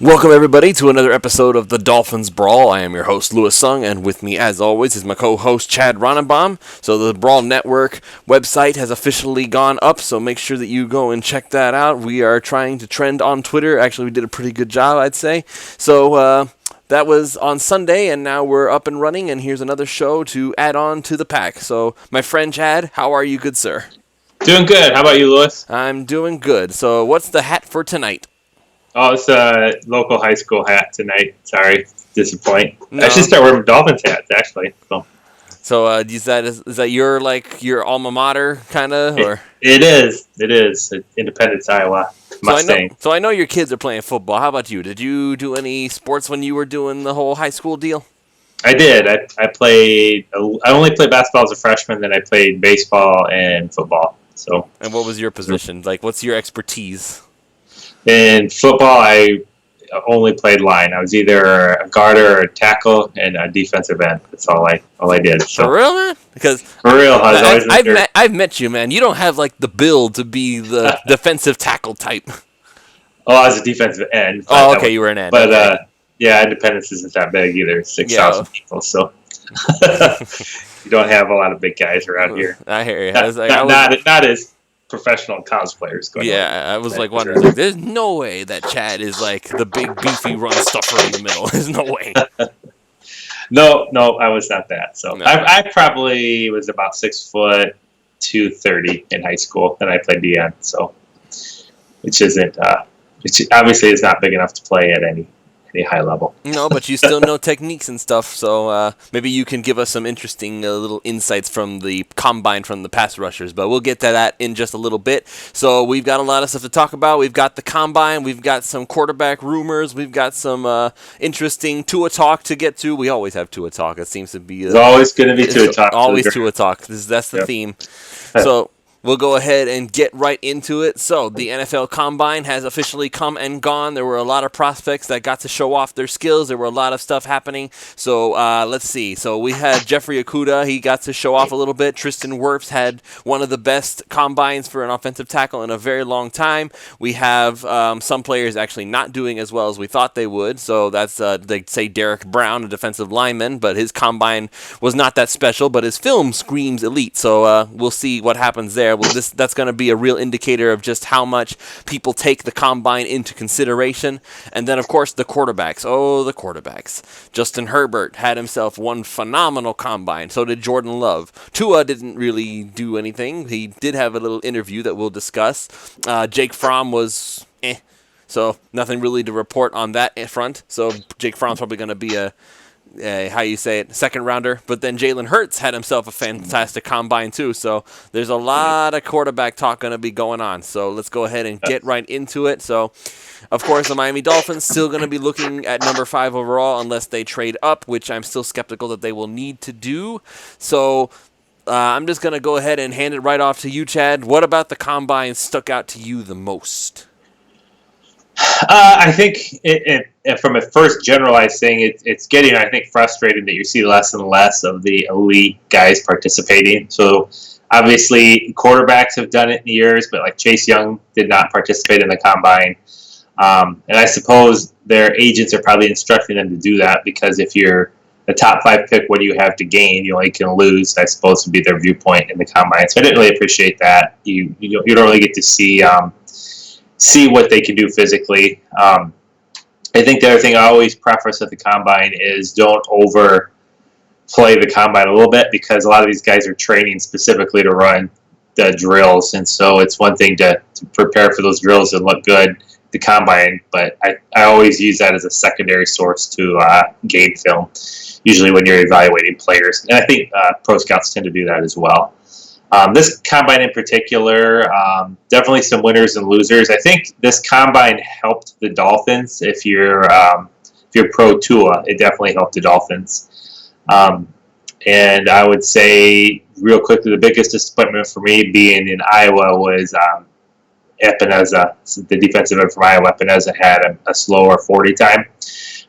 Welcome, everybody, to another episode of the Dolphins Brawl. I am your host, Louis Sung, and with me, as always, is my co-host, Chad Ronenbaum. So the Brawl Network website has officially gone up, so make sure that you go and check that out. We are trying to trend on Twitter. Actually, we did a pretty good job, I'd say. So that was on Sunday, and now we're up and running, and here's another show to add on to the pack. So, my friend Chad, how are you, good sir? Doing good. How about you, Louis? I'm doing good. So what's the hat for tonight? Oh, it's a local high school hat tonight. Sorry, disappoint. No. I should start wearing Dolphins hats, actually. So is that your alma mater kind of, or? It is. Independence, Iowa. Mustang. So I know your kids are playing football. How about you? Did you do any sports when you were doing the whole high school deal? I did. I played. I only played basketball as a freshman. Then I played baseball and football. So. And what was your position? Like, what's your expertise? In football, I only played line. I was either a guard or a tackle and a defensive end. That's all I did. So. For real, man? Because for real, I've met you, man. You don't have like the build to be the defensive tackle type. Oh, I was a defensive end. Oh, okay, you were an end. But okay. Yeah, Independence isn't that big either. 6,000 people, so you don't have a lot of big guys around here. I hear you. Not as professional college players going on. I was like wondering, like, there's no way that Chad is like the big beefy run stuffer in the middle. There's no way. No, I was not that. So no. I probably was about 6 foot 230 in high school, and I played DN. So which isn't which obviously is not big enough to play at any high level. No, but you still know techniques and stuff, so maybe you can give us some interesting little insights from the combine from the pass rushers, but we'll get to that in just a little bit. So we've got a lot of stuff to talk about. We've got the combine, we've got some quarterback rumors, we've got some interesting Tua talk to get to. We always have Tua talk. It seems to be... It's always going to be Tua talk. Always Tua talk. That's the theme. So... we'll go ahead and get right into it. So, the NFL Combine has officially come and gone. There were a lot of prospects that got to show off their skills. There were a lot of stuff happening. So, let's see. So, we had Jeffrey Okudah. He got to show off a little bit. Tristan Wirfs had one of the best combines for an offensive tackle in a very long time. We have some players actually not doing as well as we thought they would. So, that's, they'd say Derek Brown, a defensive lineman, but his combine was not that special, but his film screams elite. So, we'll see what happens there. Well, that's going to be a real indicator of just how much people take the combine into consideration. And then, of course, the quarterbacks. Oh, the quarterbacks. Justin Herbert had himself one phenomenal combine. So did Jordan Love. Tua didn't really do anything. He did have a little interview that we'll discuss. Jake Fromm was so nothing really to report on that front. So Jake Fromm's probably going to be a second rounder. But then Jalen Hurts had himself a fantastic combine too. So there's a lot of quarterback talk going to be going on. So let's go ahead and get right into it. So, of course, the Miami Dolphins still going to be looking at number 5 overall unless they trade up, which I'm still skeptical that they will need to do. So I'm just going to go ahead and hand it right off to you, Chad. What about the combine stuck out to you the most? I think from a first generalized thing, it's getting, I think, frustrating that you see less and less of the elite guys participating. So obviously quarterbacks have done it in years, but like Chase Young did not participate in the combine. And I suppose their agents are probably instructing them to do that because if you're the top 5 pick, what do you have to gain? You only can lose, I suppose, would be their viewpoint in the combine. So I didn't really appreciate that. You don't really get to see what they can do physically. I think the other thing I always preface at the combine is don't overplay the combine a little bit because a lot of these guys are training specifically to run the drills, and so it's one thing to prepare for those drills and look good the combine, but I always use that as a secondary source to game film, usually when you're evaluating players, and I think pro scouts tend to do that as well. This combine in particular, definitely some winners and losers. I think this combine helped the Dolphins. If you're pro Tua, it definitely helped the Dolphins. And I would say real quickly, the biggest disappointment for me being in Iowa was Epineza, the defensive end from Iowa. Epineza had a slower 40 time,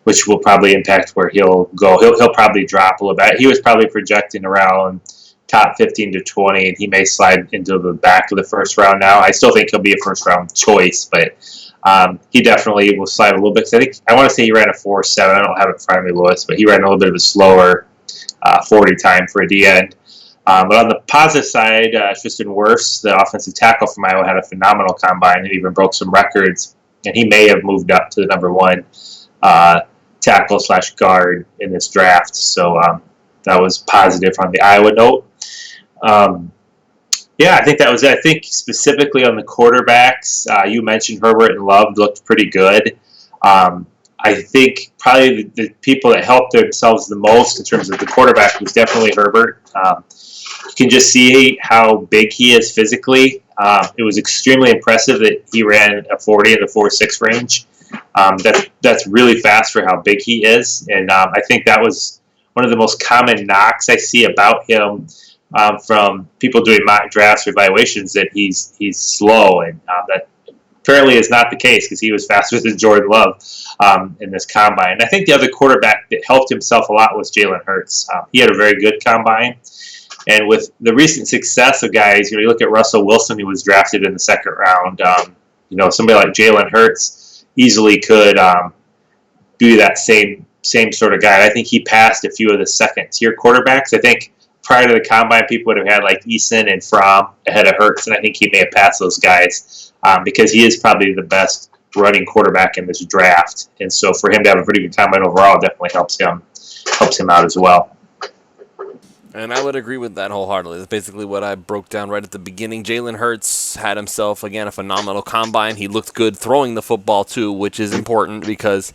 which will probably impact where he'll go. He'll probably drop a little bit. He was probably projecting around top 15 to 20, and he may slide into the back of the first round now. I still think he'll be a first round choice, but He definitely will slide a little bit. I want to say he ran a 4.7. I don't have it in front of me, Lewis, but he ran a little bit of a slower 40 time for a D end. But on the positive side, Tristan Wirfs, the offensive tackle from Iowa, had a phenomenal combine and even broke some records. And he may have moved up to the number one tackle/guard in this draft. So that was positive on the Iowa note. Yeah, I think that was it. I think specifically on the quarterbacks, you mentioned Herbert and Love looked pretty good. I think probably the people that helped themselves the most in terms of the quarterback was definitely Herbert. You can just see how big he is physically. It was extremely impressive that he ran a 40 in the 4.6 range. That's really fast for how big he is, and I think that was one of the most common knocks I see about him from people doing mock drafts or evaluations, that he's slow, and that apparently is not the case because he was faster than Jordan Love in this combine. And I think the other quarterback that helped himself a lot was Jalen Hurts. He had a very good combine. And with the recent success of guys, you look at Russell Wilson, who was drafted in the second round. Somebody like Jalen Hurts easily could be that same sort of guy. I think he passed a few of the second-tier quarterbacks. I think prior to the combine, people would have had like Eason and Fromm ahead of Hurts, and I think he may have passed those guys because he is probably the best running quarterback in this draft. And so for him to have a pretty good combine overall definitely helps him out as well. And I would agree with that wholeheartedly. That's basically what I broke down right at the beginning. Jalen Hurts had himself, again, a phenomenal combine. He looked good throwing the football, too, which is important because,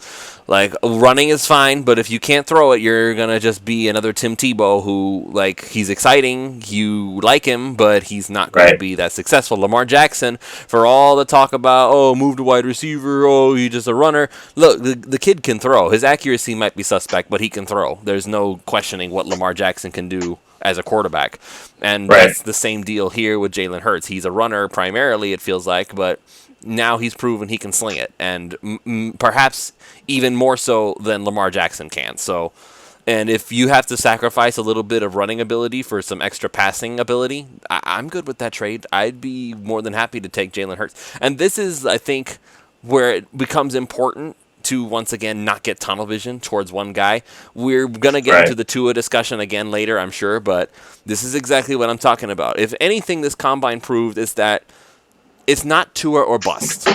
running is fine, but if you can't throw it, you're going to just be another Tim Tebow who, he's exciting, you like him, but he's not going to be that successful. Lamar Jackson, for all the talk about, move to wide receiver, he's just a runner. Look, the kid can throw. His accuracy might be suspect, but he can throw. There's no questioning what Lamar Jackson can do as a quarterback. And that's the same deal here with Jalen Hurts. He's a runner primarily, it feels like, but now he's proven he can sling it, and perhaps even more so than Lamar Jackson can. So, and if you have to sacrifice a little bit of running ability for some extra passing ability, I'm good with that trade. I'd be more than happy to take Jalen Hurts. And this is, I think, where it becomes important to once again not get tunnel vision towards one guy. We're going to get into the Tua discussion again later, I'm sure, but this is exactly what I'm talking about. If anything this combine proved is that it's not Tua or bust.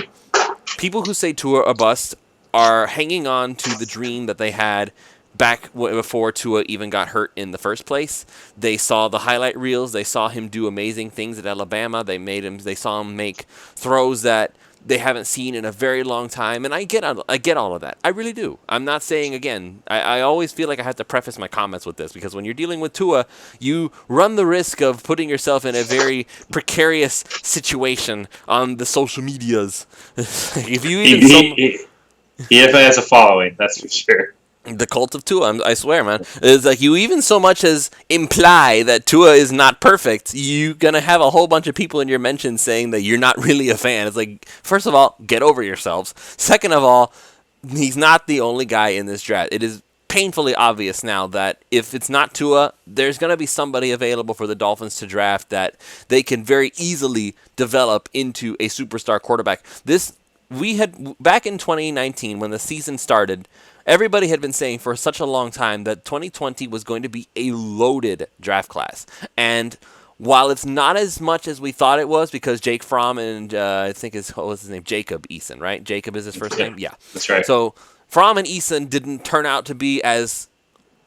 People who say Tua or bust are hanging on to the dream that they had back before Tua even got hurt in the first place. They saw the highlight reels. They saw him do amazing things at Alabama. They saw him make throws that they haven't seen in a very long time, and I get all of that. I really do. I'm not saying, again, I always feel like I have to preface my comments with this, because when you're dealing with Tua, you run the risk of putting yourself in a very precarious situation on the social medias. If you even he definitely has a following, that's for sure. The cult of Tua, I swear, man. It's like you even so much as imply that Tua is not perfect, you're going to have a whole bunch of people in your mentions saying that you're not really a fan. It's like, first of all, get over yourselves. Second of all, he's not the only guy in this draft. It is painfully obvious now that if it's not Tua, there's going to be somebody available for the Dolphins to draft that they can very easily develop into a superstar quarterback. We had, back in 2019, when the season started, everybody had been saying for such a long time that 2020 was going to be a loaded draft class. And while it's not as much as we thought it was, because Jake Fromm and I think what was his name? Jacob Eason, right? Jacob is his first name? Yeah. That's right. So Fromm and Eason didn't turn out to be as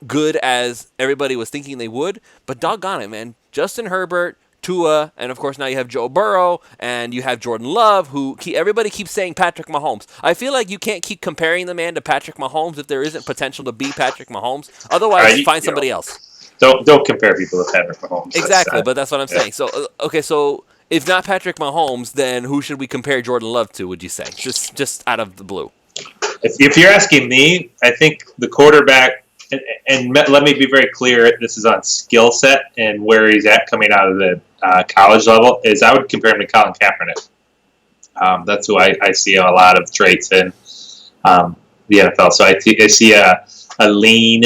good as everybody was thinking they would. But doggone it, man. Justin Herbert, Tua, and of course now you have Joe Burrow, and you have Jordan Love, who everybody keeps saying Patrick Mahomes. I feel like you can't keep comparing the man to Patrick Mahomes if there isn't potential to be Patrick Mahomes. Otherwise, find somebody else. Don't compare people to Patrick Mahomes. Exactly, but that's what I'm saying. So, so if not Patrick Mahomes, then who should we compare Jordan Love to, would you say? Just out of the blue. If you're asking me, I think the quarterback, and let me be very clear, this is on skill set and where he's at coming out of the college level, is I would compare him to Colin Kaepernick. That's who I see a lot of traits in the NFL. So I see a lean,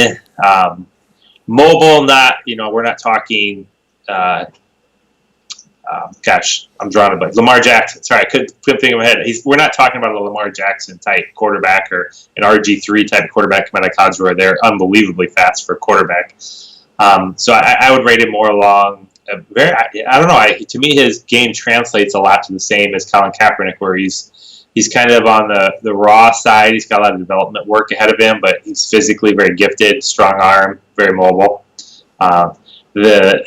mobile, not, we're not talking Gosh, I'm drawing a blank. Lamar Jackson. Sorry, I couldn't think of my head. We're not talking about a Lamar Jackson type quarterback or an RG3 type quarterback coming out of college where they're unbelievably fast for a quarterback. So I would rate him more along. I don't know. To me, his game translates a lot to the same as Colin Kaepernick, where he's kind of on the raw side. He's got a lot of development work ahead of him, but he's physically very gifted, strong arm, very mobile. The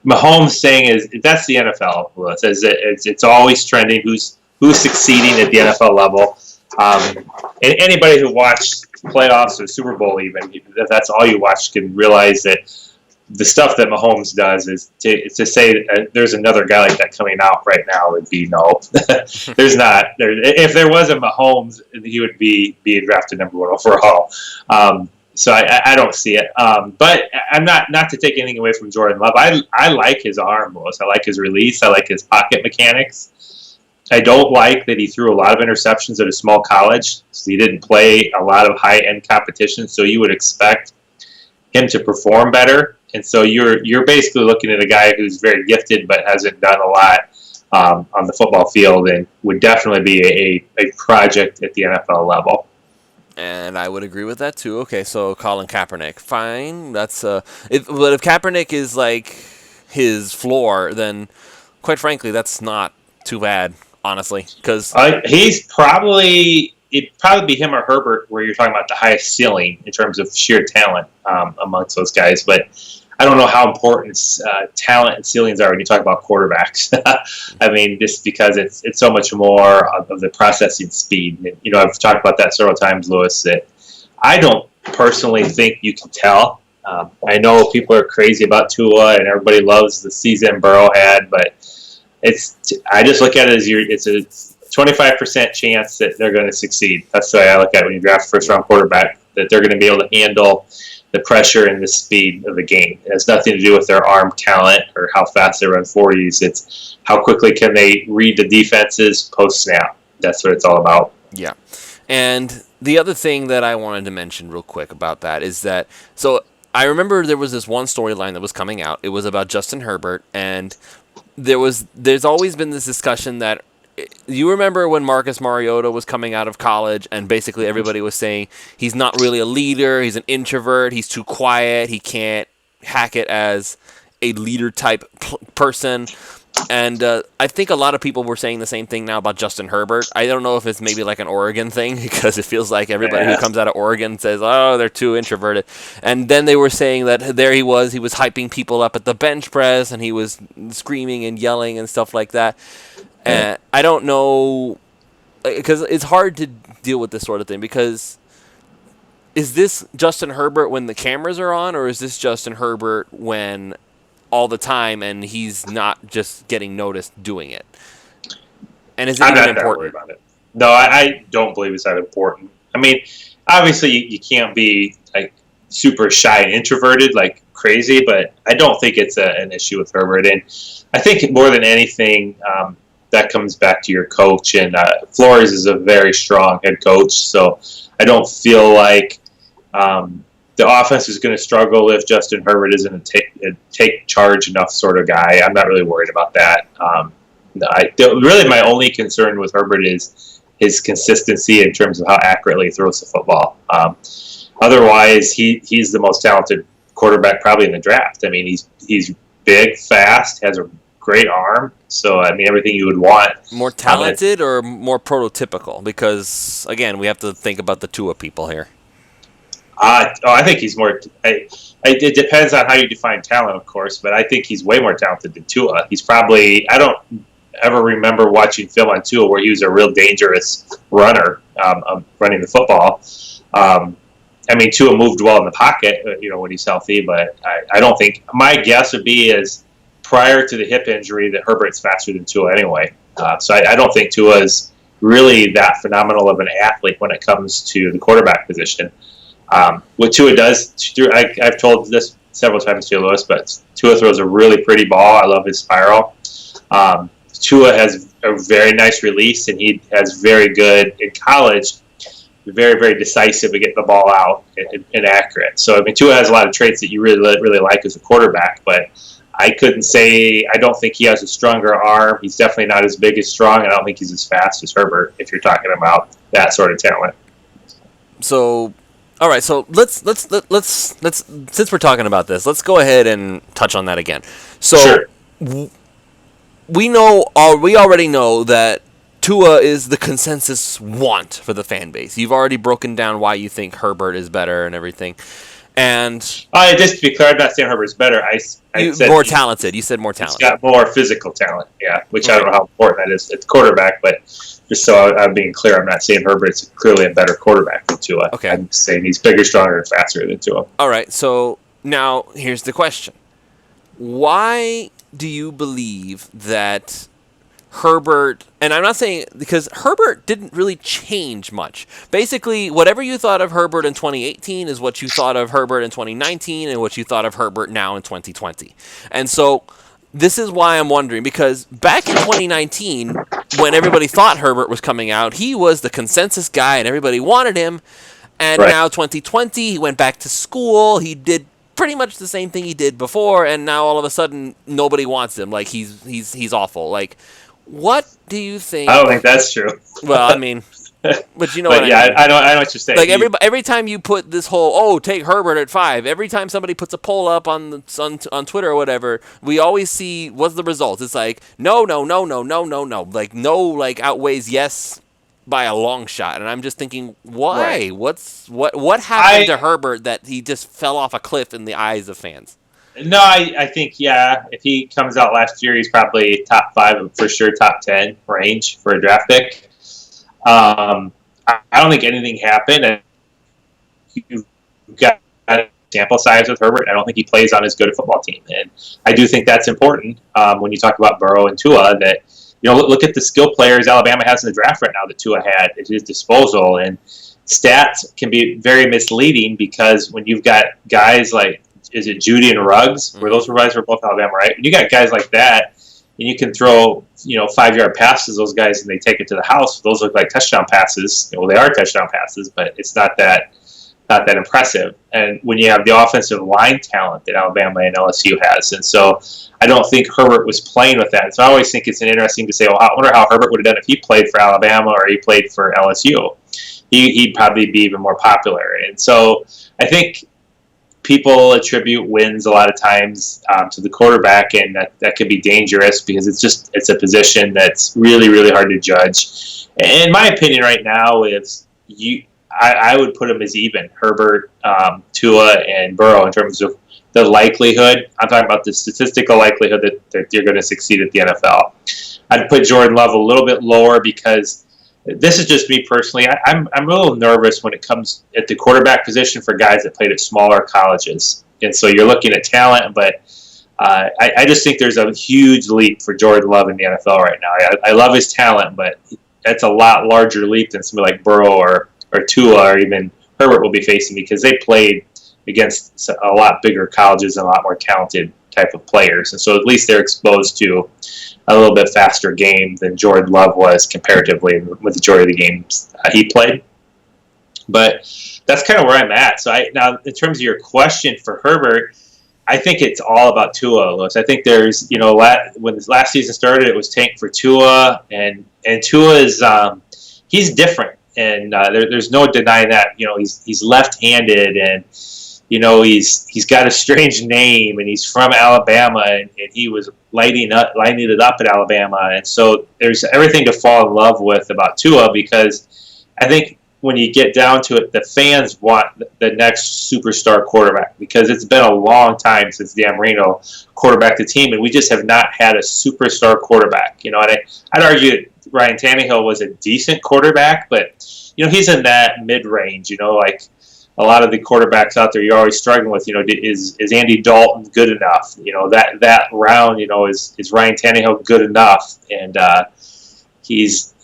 Mahomes thing is that's the NFL. It's always trending. Who's succeeding at the NFL level? And anybody who watched playoffs or Super Bowl, even if that's all you watch, can realize that the stuff that Mahomes does is to say there's another guy like that coming out right now would be no. There's not. If there was a Mahomes, he would be drafted number 1 overall. So I don't see it. But I'm not to take anything away from Jordan Love. I like his arm, Lewis. I like his release. I like his pocket mechanics. I don't like that he threw a lot of interceptions at a small college. So he didn't play a lot of high-end competition. So you would expect him to perform better. And so you're basically looking at a guy who's very gifted but hasn't done a lot on the football field and would definitely be a project at the NFL level. And I would agree with that too. Okay, so Colin Kaepernick, fine. That's but if Kaepernick is like his floor, then quite frankly, that's not too bad, honestly. Because it'd probably be him or Herbert, where you're talking about the highest ceiling in terms of sheer talent amongst those guys. But I don't know how important talent and ceilings are when you talk about quarterbacks. I mean, just because it's so much more of the processing speed. And, I've talked about that several times, Lewis, that I don't personally think you can tell. I know people are crazy about Tua and everybody loves the season Burrow had, but I just look at it as it's a 25% chance that they're going to succeed. That's the way I look at it when you draft a first-round quarterback, that they're going to be able to handle the pressure and the speed of the game. It has nothing to do with their arm talent or how fast they run 40s. It's how quickly can they read the defenses post-snap. That's what it's all about. Yeah. And the other thing that I wanted to mention real quick about that is that, so I remember there was this one storyline that was coming out. It was about Justin Herbert, and there's always been this discussion that, you remember when Marcus Mariota was coming out of college and basically everybody was saying he's not really a leader, he's an introvert, he's too quiet, he can't hack it as a leader type person. And I think a lot of people were saying the same thing now about Justin Herbert. I don't know if it's maybe like an Oregon thing, because it feels like everybody who comes out of Oregon says, oh, they're too introverted. And then they were saying that there he was hyping people up at the bench press, and he was screaming and yelling and stuff like that. And I don't know, because it's hard to deal with this sort of thing, because is this Justin Herbert when the cameras are on, or is this Justin Herbert when all the time and he's not just getting noticed doing it? And is it even important? About it. No, I don't believe it's that important. I mean, obviously you can't be like super shy and introverted like crazy, but I don't think it's an issue with Herbert. And I think more than anything, that comes back to your coach, and Flores is a very strong head coach, so I don't feel like the offense is going to struggle if Justin Herbert isn't a take charge enough sort of guy. I'm not really worried about that. Really, my only concern with Herbert is his consistency in terms of how accurately he throws the football. Otherwise, he's the most talented quarterback probably in the draft. I mean, he's big, fast, has a great arm. So, I mean, everything you would want. More talented or more prototypical? Because, again, we have to think about the Tua people here. I think he's more. It depends on how you define talent, of course, but I think he's way more talented than Tua. He's probably. I don't ever remember watching film on Tua where he was a real dangerous runner, running the football. I mean, Tua moved well in the pocket, when he's healthy, but I don't think. My guess would be is prior to the hip injury that Herbert's faster than Tua anyway. So I don't think Tua's really that phenomenal of an athlete when it comes to the quarterback position. What Tua does, I've told this several times to Lewis, but Tua throws a really pretty ball. I love his spiral. Tua has a very nice release, and he has very good, in college, very, very decisive to get the ball out and accurate. So, I mean, Tua has a lot of traits that you really, really like as a quarterback, but I couldn't say. I don't think he has a stronger arm. He's definitely not as big as strong, and I don't think he's as fast as Herbert. If you're talking about that sort of talent. So, all right. So let's since we're talking about this, let's go ahead and touch on that again. So Sure. We already know that Tua is the consensus want for the fan base. You've already broken down why you think Herbert is better and everything. And just to be clear, I'm not saying Herbert's better. I said more talented. You said more talented. He's got more physical talent, yeah, which I don't know how important that is at quarterback, but just so I'm being clear, I'm not saying Herbert's clearly a better quarterback than Tua. Okay. I'm saying he's bigger, stronger, and faster than Tua. All right, so now here's the question. Why do you believe that Herbert, and I'm not saying, because Herbert didn't really change much. Basically, whatever you thought of Herbert in 2018 is what you thought of Herbert in 2019 and what you thought of Herbert now in 2020. And so this is why I'm wondering, because back in 2019, when everybody thought Herbert was coming out, he was the consensus guy and everybody wanted him. And now 2020, he went back to school. He did pretty much the same thing he did before, and now all of a sudden nobody wants him. Like he's awful. Like, what do you think? I don't think that's true. Well, I mean, but you know what I mean. I know what you're saying. Like every time you put this whole take Herbert at 5, every time somebody puts a poll up on Twitter or whatever, we always see what's the result. It's like no. Like no like outweighs yes by a long shot, and I'm just thinking, why? Right. What happened to Herbert that he just fell off a cliff in the eyes of fans? No, I think, if he comes out last year, he's probably top 5, for sure top 10 range for a draft pick. I don't think anything happened. You've got a sample size with Herbert. I don't think he plays on as good a football team. And I do think that's important when you talk about Burrow and Tua, that, look at the skill players Alabama has in the draft right now that Tua had at his disposal. And stats can be very misleading because when you've got guys like, is it Judy and Ruggs? Where those guys were both Alabama, right? And you got guys like that, and you can throw 5-yard passes to those guys, and they take it to the house. Those look like touchdown passes. Well, they are touchdown passes, but it's not that impressive. And when you have the offensive line talent that Alabama and LSU has, and so I don't think Herbert was playing with that. And so I always think it's interesting to say, well, I wonder how Herbert would have done if he played for Alabama or he played for LSU. He'd probably be even more popular. And so I think people attribute wins a lot of times to the quarterback, and that could be dangerous because it's a position that's really, really hard to judge. In my opinion right now, I would put them as even, Herbert, Tua, and Burrow in terms of the likelihood. I'm talking about the statistical likelihood that you're going to succeed at the NFL. I'd put Jordan Love a little bit lower because this is just me personally. I'm a little nervous when it comes at the quarterback position for guys that played at smaller colleges. And so you're looking at talent, but I just think there's a huge leap for Jordan Love in the NFL right now. I love his talent, but that's a lot larger leap than somebody like Burrow or Tua or even Herbert will be facing because they played against a lot bigger colleges and a lot more talented type of players. And so at least they're exposed to a little bit faster game than Jordan Love was comparatively with the majority of the games he played. But that's kind of where I'm at. So now, in terms of your question for Herbert, I think it's all about Tua, Lewis. I think there's, when this last season started, it was tank for Tua, and Tua is he's different, and there's no denying that. He's left-handed, and he's got a strange name, and he's from Alabama, and he was lighting it up at Alabama, and so there's everything to fall in love with about Tua because I think when you get down to it, the fans want the next superstar quarterback because it's been a long time since Dan Marino quarterbacked the team, and we just have not had a superstar quarterback. And I'd argue that Ryan Tannehill was a decent quarterback, but he's in that mid-range. Like a lot of the quarterbacks out there, you're always struggling with. Is Andy Dalton good enough? That round. Is Ryan Tannehill good enough? And he's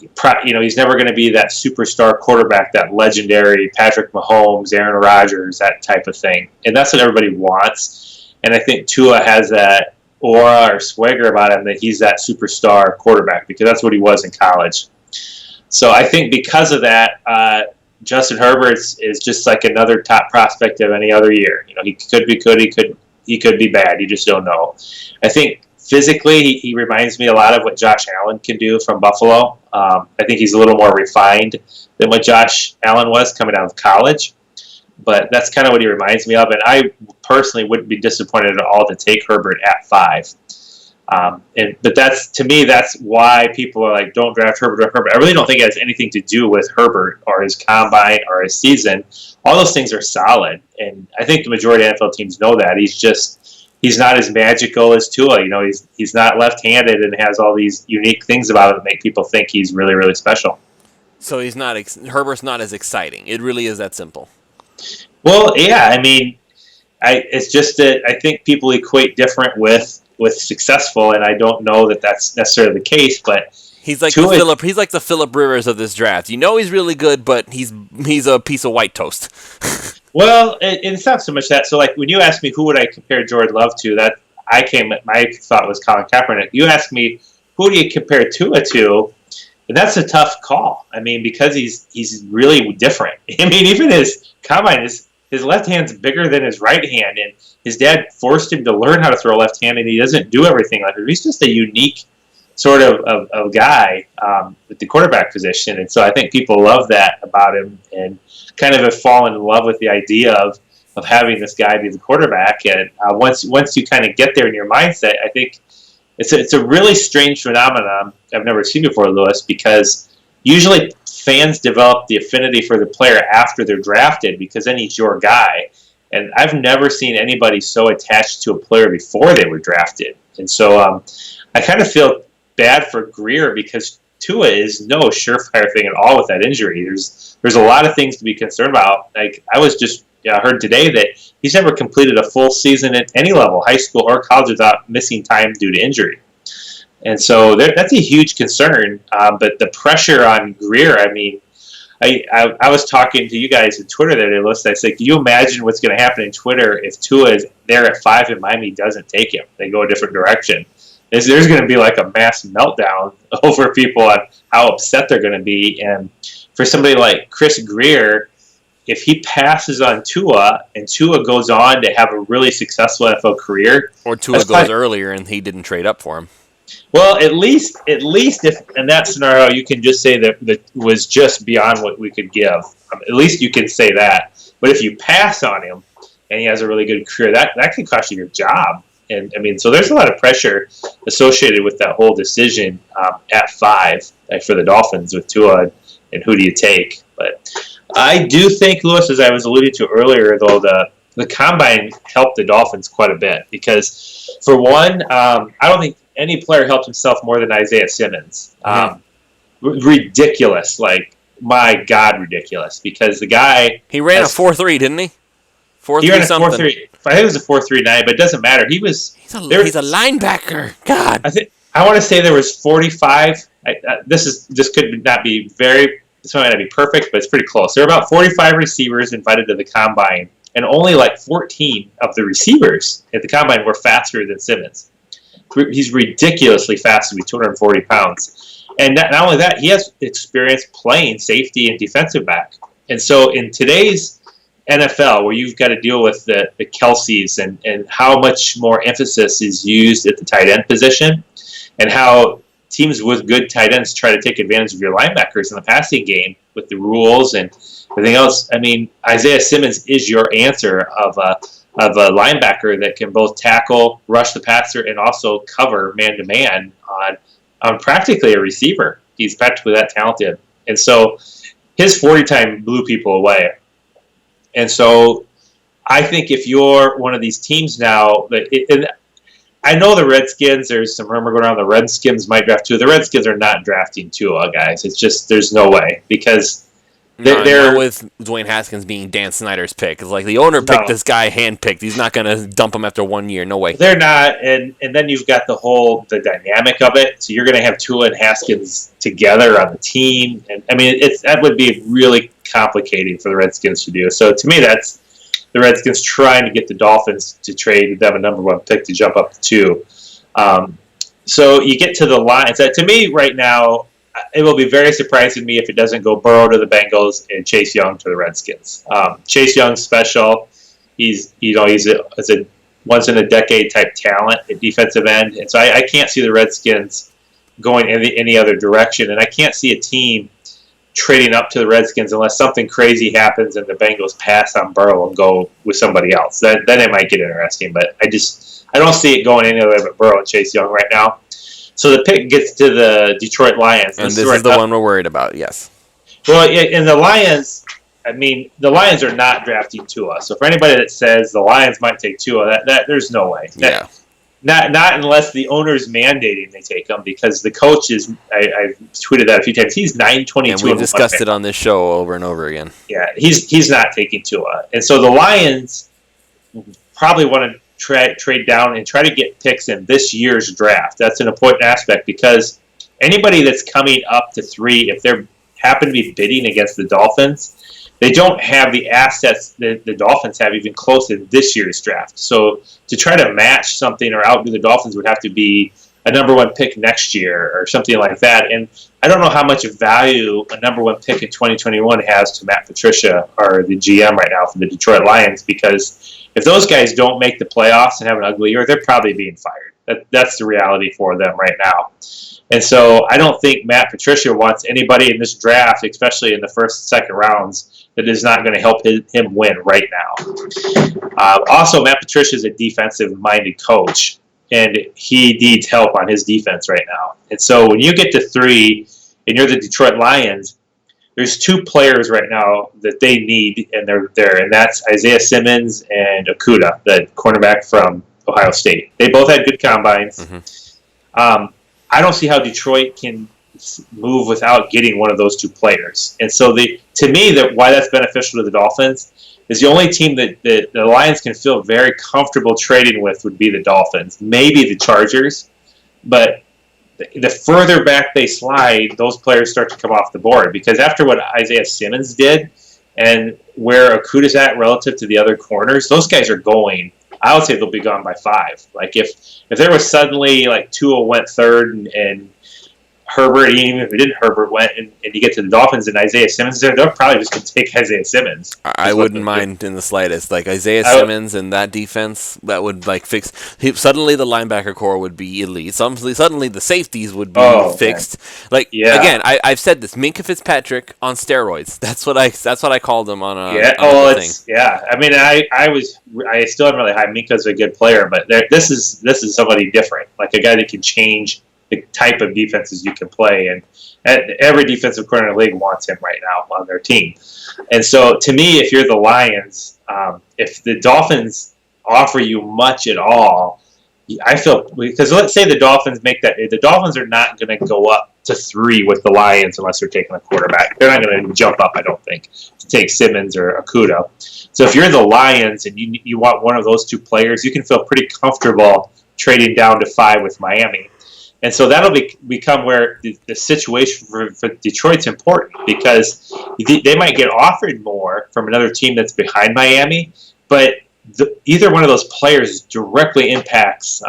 never going to be that superstar quarterback, that legendary Patrick Mahomes, Aaron Rodgers, that type of thing. And that's what everybody wants. And I think Tua has that aura or swagger about him that he's that superstar quarterback because that's what he was in college. So I think because of that, Justin Herbert is just like another top prospect of any other year. He could be good, he could he could be bad. You just don't know. I think physically, he reminds me a lot of what Josh Allen can do from Buffalo. I think he's a little more refined than what Josh Allen was coming out of college. But that's kind of what he reminds me of. And I personally wouldn't be disappointed at all to take Herbert at 5. But to me, that's why people are like, don't draft Herbert. I really don't think it has anything to do with Herbert or his combine or his season. All those things are solid. And I think the majority of NFL teams know that. He's not as magical as Tua. He's not left-handed and has all these unique things about him that make people think he's really, really special. So Herbert's not as exciting. It really is that simple. Well, yeah. I mean, it's just that I think people equate different with successful, and I don't know that that's necessarily the case. But he's like the Phillip Rivers of this draft. He's really good, but he's a piece of white toast. Well, it's not so much that. So, like when you asked me who would I compare Jordan Love to, my thought was Colin Kaepernick. You asked me who do you compare Tua to, and that's a tough call. I mean, because he's really different. I mean, even his combine his left hand's bigger than his right hand, and his dad forced him to learn how to throw left hand, and he doesn't do everything like him. He's just a unique sort of guy with the quarterback position, and so I think people love that about him and kind of have fallen in love with the idea of having this guy be the quarterback. And once you kind of get there in your mindset, I think it's a really strange phenomenon I've never seen before, Lewis, because usually fans develop the affinity for the player after they're drafted because then he's your guy. And I've never seen anybody so attached to a player before they were drafted. And so I kind of feel bad for Greer because Tua is no surefire thing at all with that injury. There's a lot of things to be concerned about. Like I was just heard today that he's never completed a full season at any level, high school or college, without missing time due to injury. And so that's a huge concern. But the pressure on Greer, I mean, I was talking to you guys on Twitter that I listened. I said, can you imagine what's going to happen in Twitter if Tua is there at 5 and Miami doesn't take him? They go a different direction. There's going to be like a mass meltdown over people on how upset they're going to be. And for somebody like Chris Greer, if he passes on Tua and Tua goes on to have a really successful NFL career, or Tua goes earlier and he didn't trade up for him. Well, at least if in that scenario you can just say that was just beyond what we could give. At least you can say that. But if you pass on him and he has a really good career, that could cost you your job. And I mean, so there's a lot of pressure associated with that whole decision at 5 for the Dolphins with Tua and who do you take. But I do think, Lewis, as I was alluding to earlier, though, the combine helped the Dolphins quite a bit because, for one, I don't think any player helped himself more than Isaiah Simmons. Ridiculous, like my God, ridiculous. Because the guy he ran a 4.3, didn't he? 4.3 he ran a something. 4.3. I think it was a 4.39, but it doesn't matter. He's a linebacker. God, I want to say there was 45. This could not be this might not be perfect, but it's pretty close. There were about 45 receivers invited to the combine, and only like 14 of the receivers at the combine were faster than Simmons. He's ridiculously fast to be 240 pounds. And not only that, he has experience playing safety and defensive back. And so in today's NFL, where you've got to deal with the Kelseys and how much more emphasis is used at the tight end position, and how teams with good tight ends try to take advantage of your linebackers in the passing game with the rules and everything else. I mean, Isaiah Simmons is your answer of a linebacker that can both tackle, rush the passer, and also cover man-to-man on practically a receiver. He's practically that talented. And so his 40 time blew people away. And so I think if you're one of these teams now, and I know the Redskins, there's some rumor going around the Redskins might draft Tua. The Redskins are not drafting Tua, guys. It's just, there's no way. Because they're with Dwayne Haskins being Dan Snyder's pick. It's like the owner picked this guy handpicked. He's not going to dump him after 1 year. No way. They're not. And then you've got the dynamic of it. So you're going to have Tua and Haskins together on the team. And I mean, that would be really complicating for the Redskins to do. So to me, that's the Redskins trying to get the Dolphins to trade them a number 1 pick to jump up to 2. So you get to the line. So to me right now, it will be very surprising to me if it doesn't go Burrow to the Bengals and Chase Young to the Redskins. Chase Young's special. He's a once-in-a-decade type talent at defensive end. And so I can't see the Redskins going any other direction. And I can't see a team trading up to the Redskins unless something crazy happens and the Bengals pass on Burrow and go with somebody else. Then it might get interesting. But I don't see it going any other way but Burrow and Chase Young right now. So the pick gets to the Detroit Lions. And this is the one we're worried about, yes. Well, and the Lions, the Lions are not drafting Tua. So for anybody that says the Lions might take Tua, that there's no way. Yeah. Not unless the owner's mandating they take him, because the coach is, I've tweeted that a few times, he's 9-22. And we discussed it on this show over and over again. Yeah, he's not taking Tua. And so the Lions probably want to trade down and try to get picks in this year's draft. That's an important aspect, because anybody that's coming up to 3, if they happen to be bidding against the Dolphins, they don't have the assets that the Dolphins have even close in this year's draft. So to try to match something or outdo the Dolphins would have to be a number 1 pick next year or something like that. And I don't know how much value a number 1 pick in 2021 has to Matt Patricia, or the GM right now for the Detroit Lions, because if those guys don't make the playoffs and have an ugly year, they're probably being fired. That's the reality for them right now. And so I don't think Matt Patricia wants anybody in this draft, especially in the first, second rounds, that is not going to help him win right now. Also, Matt Patricia is a defensive-minded coach, and he needs help on his defense right now. And so when you get to 3 and you're the Detroit Lions, there's 2 players right now that they need, and they're there, and that's Isaiah Simmons and Okudah, the cornerback from Ohio State. They both had good combines. Mm-hmm. I don't see how Detroit can move without getting one of those 2 players. And so to me, why that's beneficial to the Dolphins is the only team that the Lions can feel very comfortable trading with would be the Dolphins, maybe the Chargers. But the further back they slide, those players start to come off the board. Because after what Isaiah Simmons did and where Okudah's at relative to the other corners, those guys are going. I would say they'll be gone by 5. Like if there was suddenly like Tua went 3rd and Herbert, even if it didn't, Herbert went and you get to the Dolphins and Isaiah Simmons there, they're probably just going to take Isaiah Simmons. I wouldn't mind in the slightest. Like Isaiah Simmons and that defense, that would like fix. Suddenly the linebacker core would be elite. Suddenly the safeties would be fixed. Man. Like again, I've said this: Minkah Fitzpatrick on steroids. That's what I called him on a thing. I mean, I still am really high. Minkah's a good player, but this is somebody different, like a guy that can change the type of defenses you can play, and every defensive coordinator in the league wants him right now on their team. And so, to me, if you're the Lions, if the Dolphins offer you much at all, I feel, because let's say the Dolphins make that, the Dolphins are not going to go up to 3 with the Lions unless they're taking a quarterback. They're not going to jump up, I don't think, to take Simmons or Okudah. So if you're the Lions and you want one of those 2 players, you can feel pretty comfortable trading down to 5 with Miami. And so that'll become where the situation for Detroit's important, because they might get offered more from another team that's behind Miami, but either one of those players directly impacts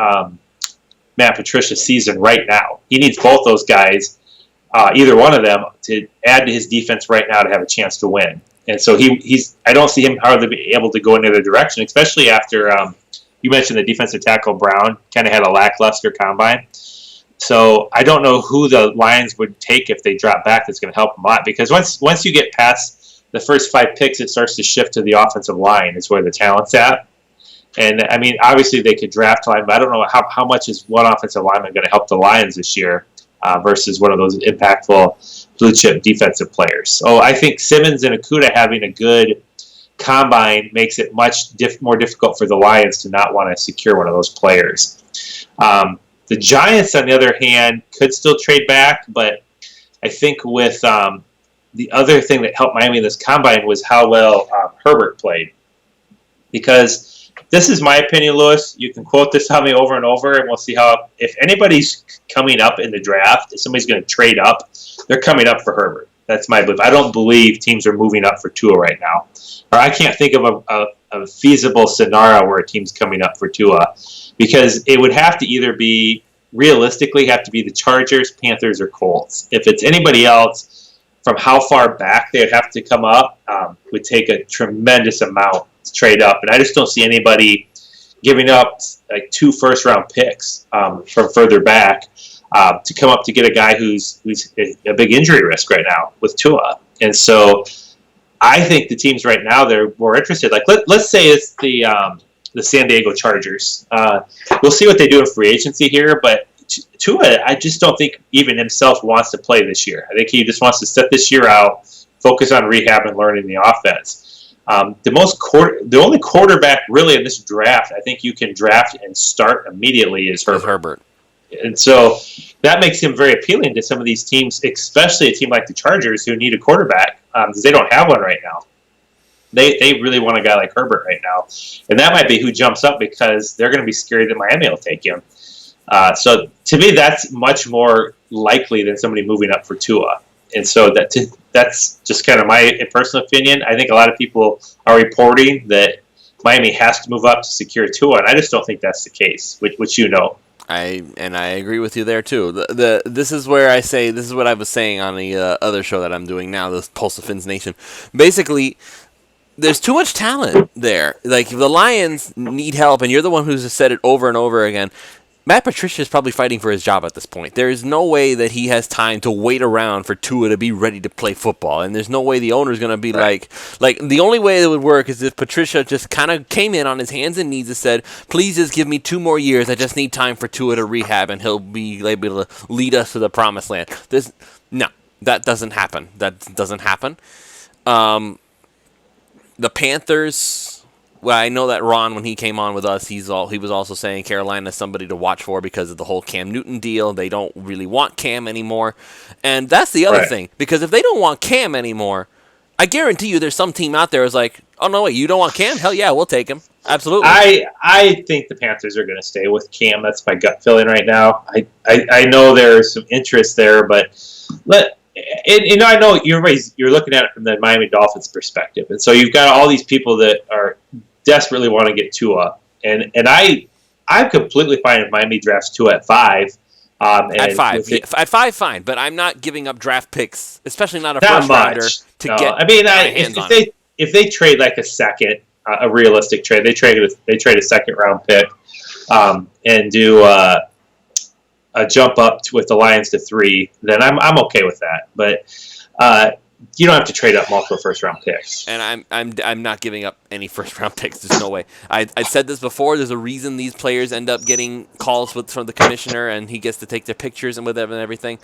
Matt Patricia's season right now. He needs both those guys, either one of them, to add to his defense right now to have a chance to win. And so I don't see him hardly be able to go in another direction, especially after you mentioned the defensive tackle Brown kind of had a lackluster combine. So I don't know who the Lions would take if they drop back that's going to help them a lot, because once you get past the first 5 picks, it starts to shift to the offensive line. Is where the talent's at. And, I mean, obviously they could draft linemen, but I don't know how much is one offensive lineman going to help the Lions this year versus one of those impactful blue-chip defensive players. So I think Simmons and Okudah having a good combine makes it much more difficult for the Lions to not want to secure one of those players. The Giants, on the other hand, could still trade back, but I think with the other thing that helped Miami in this combine was how well Herbert played. Because this is my opinion, Lewis. You can quote this on me over and over, and we'll see how, if anybody's coming up in the draft, if somebody's going to trade up, they're coming up for Herbert. That's my belief. I don't believe teams are moving up for Tua right now. Or I can't think of a feasible scenario where a team's coming up for Tua. Because it would have to either be, realistically, have to be the Chargers, Panthers, or Colts. If it's anybody else, from how far back they would have to come up, would take a tremendous amount to trade up. And I just don't see anybody giving up like 2 first-round picks from further back to come up to get a guy who's a big injury risk right now with Tua. And so I think the teams right now, they're more interested. Like let's say it's the San Diego Chargers. We'll see what they do in free agency here, but Tua, I just don't think even himself wants to play this year. I think he just wants to sit this year out, focus on rehab and learning the offense. The only quarterback really in this draft I think you can draft and start immediately is Herbert. And so that makes him very appealing to some of these teams, especially a team like the Chargers who need a quarterback because they don't have one right now. They really want a guy like Herbert right now. And that might be who jumps up because they're going to be scared that Miami will take him. So to me, that's much more likely than somebody moving up for Tua. And so that's just kind of my personal opinion. I think a lot of people are reporting that Miami has to move up to secure Tua, and I just don't think that's the case, which you know. I agree with you there too. This is where I say this is what I was saying on the other show that I'm doing now, the Pulse of Fins Nation. Basically, there's too much talent there. Like the Lions need help, and you're the one who's said it over and over again. Matt Patricia is probably fighting for his job at this point. There is no way that he has time to wait around for Tua to be ready to play football. And there's no way the owner's going to be like the only way it would work is if Patricia just kind of came in on his hands and knees and said, please just give me 2 more years. I just need time for Tua to rehab and he'll be able to lead us to the promised land. No, that doesn't happen. That doesn't happen. The Panthers... Well, I know that Ron, when he came on with us, he was also saying Carolina's somebody to watch for because of the whole Cam Newton deal. They don't really want Cam anymore. And that's the other thing. Because if they don't want Cam anymore, I guarantee you there's some team out there who's like, oh, no, wait, you don't want Cam? Hell yeah, we'll take him. Absolutely. I think the Panthers are going to stay with Cam. That's my gut feeling right now. I know there's some interest there, but I know you're looking at it from the Miami Dolphins perspective. And so you've got all these people that are desperately want to get Tua, and I'm completely fine if Miami drafts Tua at 5. At 5, at 5, fine, but I'm not giving up draft picks, especially not a first rounder to get. I mean, if they trade like a second, a realistic trade, they trade a second round pick, and do a jump up with the Lions to 3, then I'm okay with that, but. You don't have to trade up multiple first-round picks. And I'm not giving up any first-round picks. There's no way. I said this before. There's a reason these players end up getting calls from the commissioner, and he gets to take their pictures and with them and everything.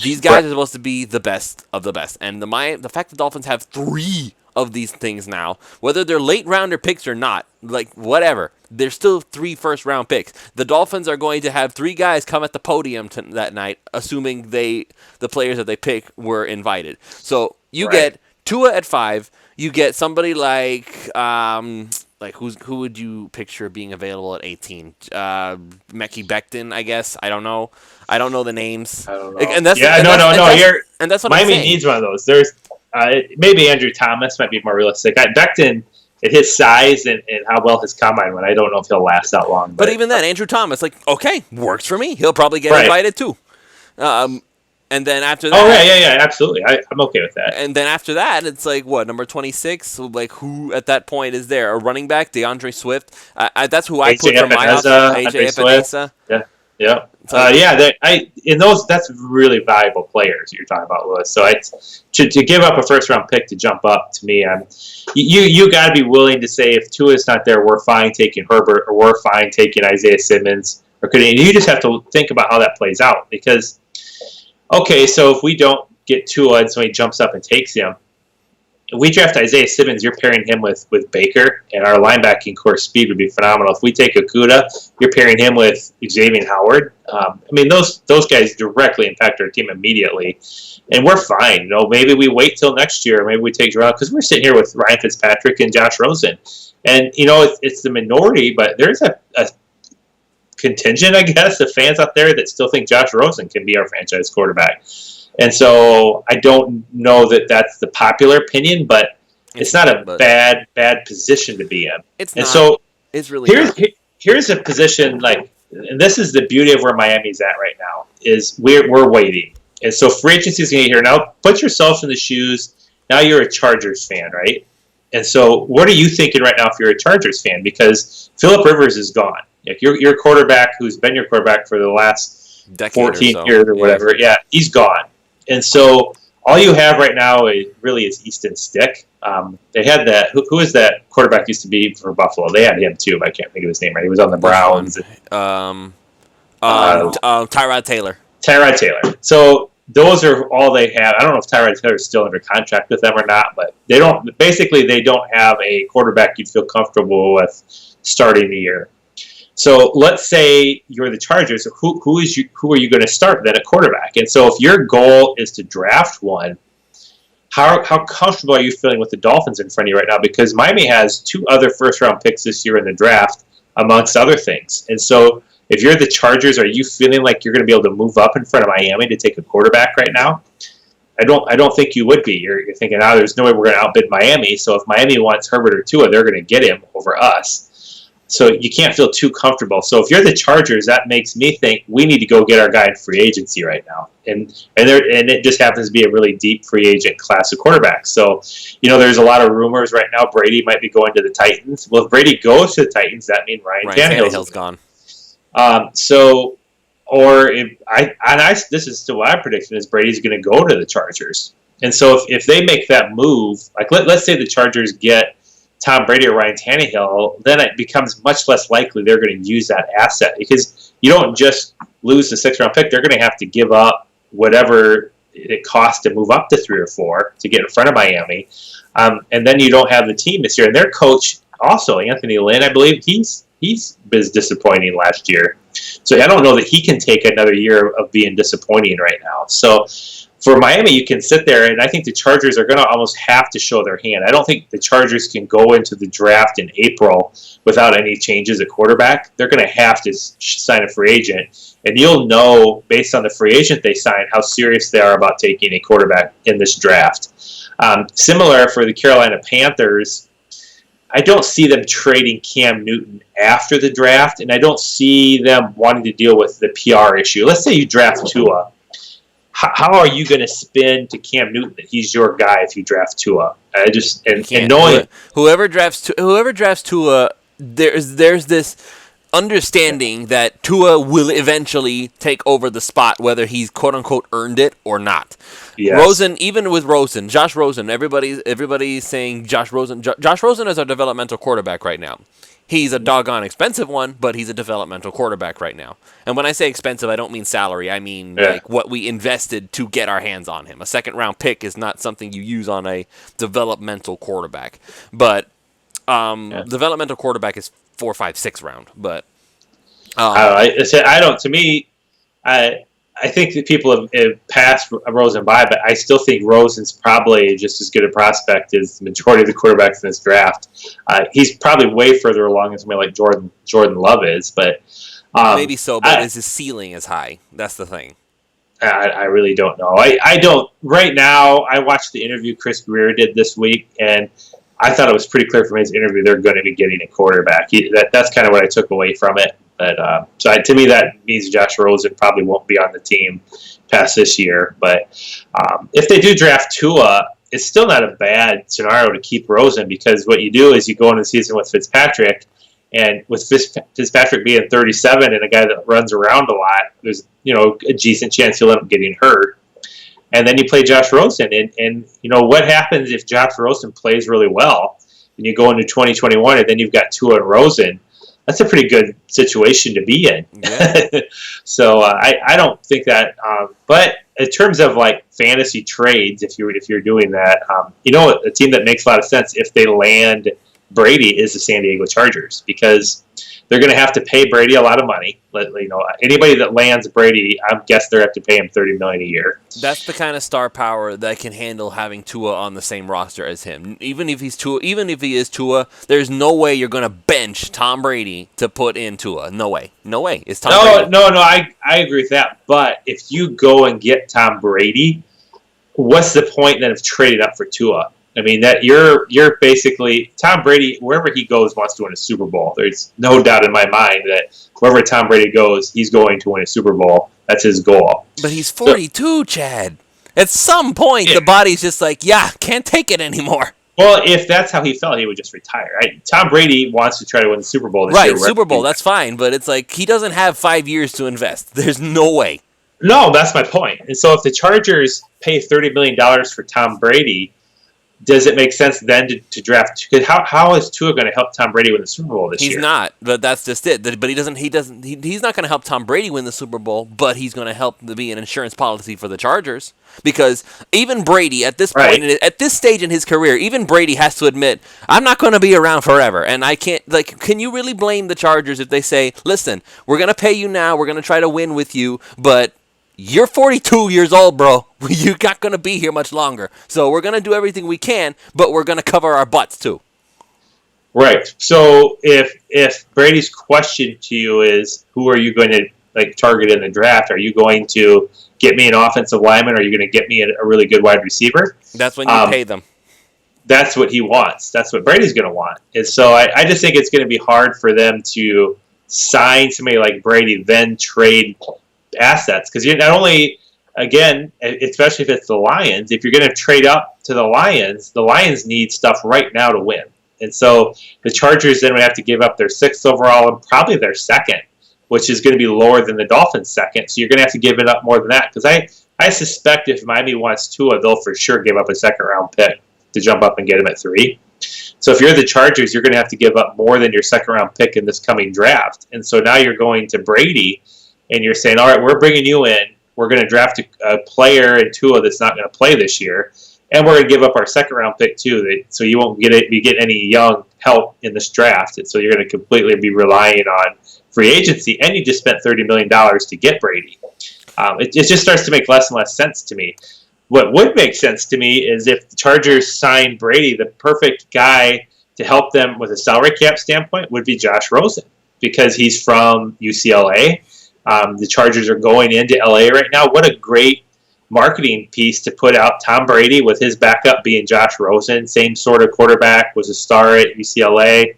These guys are supposed to be the best of the best. And the fact the Dolphins have 3 of these things now, whether they're late-rounder picks or not, like whatever, they're still 3 first-round picks. The Dolphins are going to have 3 guys come at the podium that night, assuming the players that they pick were invited. So you get Tua at 5. You get somebody like who would you picture being available at 18? Mekhi Becton, I guess. I don't know. I don't know the names. I don't know. And that's And that's what Miami needs one of those. There's maybe Andrew Thomas might be more realistic. Becton, at his size and how well his combine went, I don't know if he'll last that long. But even then, Andrew Thomas, okay, works for me. He'll probably get invited too. And then after that... Oh, yeah, absolutely. I'm okay with that. And then after that, it's like, what, number 26? Like, who at that point is there? A running back, DeAndre Swift? That's who I put for my option. AJ Epinesa. Yeah. That's really valuable players you're talking about, Lewis. So to give up a first round pick to jump up, to me, you got to be willing to say if Tua's not there, we're fine taking Herbert, or we're fine taking Isaiah Simmons, you just have to think about how that plays out. Because okay, so if we don't get Tua and somebody jumps up and takes him, if we draft Isaiah Simmons, you're pairing him with Baker, and our linebacking core speed would be phenomenal. If we take Okudah, you're pairing him with Xavier Howard. Those guys directly impact our team immediately, and we're fine. Maybe we wait till next year, or maybe we take Jerome, because we're sitting here with Ryan Fitzpatrick and Josh Rosen, and it's the minority, but there's a contingent, I guess, of fans out there that still think Josh Rosen can be our franchise quarterback. And so I don't know that that's the popular opinion, but it's not a bad position to be in. It's not. So it's really here's a position and this is the beauty of where Miami's at right now, is we're waiting. And so free agency is going to get here. Now put yourself in the shoes. Now you're a Chargers fan, right? And so, what are you thinking right now if you're a Chargers fan? Because Phillip Rivers is gone. Like your quarterback, who's been your quarterback for the last decade 14 or so. years or whatever, he's gone. And so, all you have right now really is Easton Stick. They had that. Who is that quarterback used to be for Buffalo? They had him too. I can't think of his name. Right, he was on the Browns. Tyrod Taylor. Tyrod Taylor. So those are all they have. I don't know if Tyrod Taylor is still under contract with them or not, but they don't. Basically, they don't have a quarterback you'd feel comfortable with starting the year. So let's say you're the Chargers. Who are you going to start then at quarterback? And so if your goal is to draft one, how comfortable are you feeling with the Dolphins in front of you right now? Because Miami has 2 other first-round picks this year in the draft, amongst other things. And so if you're the Chargers, are you feeling like you're going to be able to move up in front of Miami to take a quarterback right now? I don't think you would be. You're thinking, there's no way we're going to outbid Miami. So if Miami wants Herbert or Tua, they're going to get him over us. So you can't feel too comfortable. So if you're the Chargers, that makes me think we need to go get our guy in free agency right now. And it just happens to be a really deep free agent class of quarterbacks. So, there's a lot of rumors right now. Brady might be going to the Titans. Well, if Brady goes to the Titans, that means Ryan Tannehill's gone. This is still my prediction is Brady's going to go to the Chargers. And so if they make that move, like let's say the Chargers get Tom Brady or Ryan Tannehill, then it becomes much less likely they're going to use that asset because you don't just lose the 6th round pick. They're going to have to give up whatever it costs to move up to 3 or 4 to get in front of Miami. And then you don't have the team this year. And their coach also, Anthony Lynn, I believe he's been disappointing last year. So I don't know that he can take another year of being disappointing right now. So for Miami, you can sit there, and I think the Chargers are going to almost have to show their hand. I don't think the Chargers can go into the draft in April without any changes at quarterback. They're going to have to sign a free agent, and you'll know based on the free agent they sign how serious they are about taking a quarterback in this draft. Similar for the Carolina Panthers, I don't see them trading Cam Newton after the draft, and I don't see them wanting to deal with the PR issue. Let's say you draft Tua. How are you going to spin to Cam Newton that he's your guy if you draft Tua? Whoever drafts Tua, there's this understanding that Tua will eventually take over the spot, whether he's quote unquote earned it or not. Yes. Josh Rosen, everybody's saying Josh Rosen. Josh Rosen is our developmental quarterback right now. He's a doggone expensive one, but he's a developmental quarterback right now. And when I say expensive, I don't mean salary. I mean like what we invested to get our hands on him. A 2nd-round pick is not something you use on a developmental quarterback. But developmental quarterback is 4, 5, 6 round. But I think that people have passed Rosen by, but I still think Rosen's probably just as good a prospect as the majority of the quarterbacks in this draft. He's probably way further along than somebody like Jordan Love is, but maybe so. But is his ceiling as high? That's the thing. I really don't know. I don't right now. I watched the interview Chris Greer did this week, and I thought it was pretty clear from his interview they're going to be getting a quarterback. That's kind of what I took away from it. But to me, that means Josh Rosen probably won't be on the team past this year. But if they do draft Tua, it's still not a bad scenario to keep Rosen because what you do is you go into the season with Fitzpatrick, and with Fitzpatrick being 37 and a guy that runs around a lot, there's a decent chance he'll end up getting hurt. And then you play Josh Rosen, and what happens if Josh Rosen plays really well, and you go into 2021, and then you've got Tua and Rosen. That's a pretty good situation to be in. Yeah. So I don't think that. But in terms of like fantasy trades, if you're doing that, a team that makes a lot of sense if they land Brady is the San Diego Chargers because they're going to have to pay Brady a lot of money. Anybody that lands Brady, I guess they have to pay him $30 million a year. That's the kind of star power that can handle having Tua on the same roster as him. Even if he is Tua, there's no way you're going to bench Tom Brady to put in Tua. No way. It's Tom Brady. No. I agree with that. But if you go and get Tom Brady, what's the point then of trading up for Tua? I mean, that you're basically Tom Brady, wherever he goes, wants to win a Super Bowl. There's no doubt in my mind that wherever Tom Brady goes, he's going to win a Super Bowl. That's his goal. But he's 42, Chad. At some point, the body's just like, can't take it anymore. Well, if that's how he felt, he would just retire. Tom Brady wants to try to win the Super Bowl this year. Right, Super Bowl, that's fine, but it's like he doesn't have 5 years to invest. There's no way. No, that's my point. And so if the Chargers pay $30 million for Tom Brady, does it make sense then to draft? Because how is Tua going to help Tom Brady win the Super Bowl this year? He's not, but that's just it. But he's not going to help Tom Brady win the Super Bowl, but he's going to help to be an insurance policy for the Chargers. Because even Brady, at this point, at this stage in his career, even Brady has to admit, I'm not going to be around forever. And I can't, can you really blame the Chargers if they say, listen, we're going to pay you now, we're going to try to win with you, but you're 42 years old, bro. You're not going to be here much longer. So we're going to do everything we can, but we're going to cover our butts too. Right. So if Brady's question to you is, who are you going to target in the draft? Are you going to get me an offensive lineman? Or are you going to get me a really good wide receiver? That's when you pay them. That's what he wants. That's what Brady's going to want. And so I just think it's going to be hard for them to sign somebody like Brady, then trade assets, because you're not only, again, especially if it's the Lions, if you're going to trade up to the Lions need stuff right now to win. And so the Chargers then would have to give up their 6th overall and probably their 2nd, which is going to be lower than the Dolphins' 2nd. So you're going to have to give it up more than that, because I suspect if Miami wants Tua, they'll for sure give up a 2nd-round pick to jump up and get him at 3. So if you're the Chargers, you're going to have to give up more than your 2nd-round pick in this coming draft. And so now you're going to Brady, and you're saying, all right, we're bringing you in. We're going to draft a player in Tua that's not going to play this year, and we're going to give up our 2nd-round pick too. So you won't get any young help in this draft, and so you're going to completely be relying on free agency, and you just spent $30 million to get Brady. It just starts to make less and less sense to me. What would make sense to me is if the Chargers signed Brady, the perfect guy to help them with a salary cap standpoint would be Josh Rosen, because he's from UCLA. The Chargers are going into LA right now. What a great marketing piece to put out Tom Brady with his backup being Josh Rosen, same sort of quarterback, was a star at UCLA.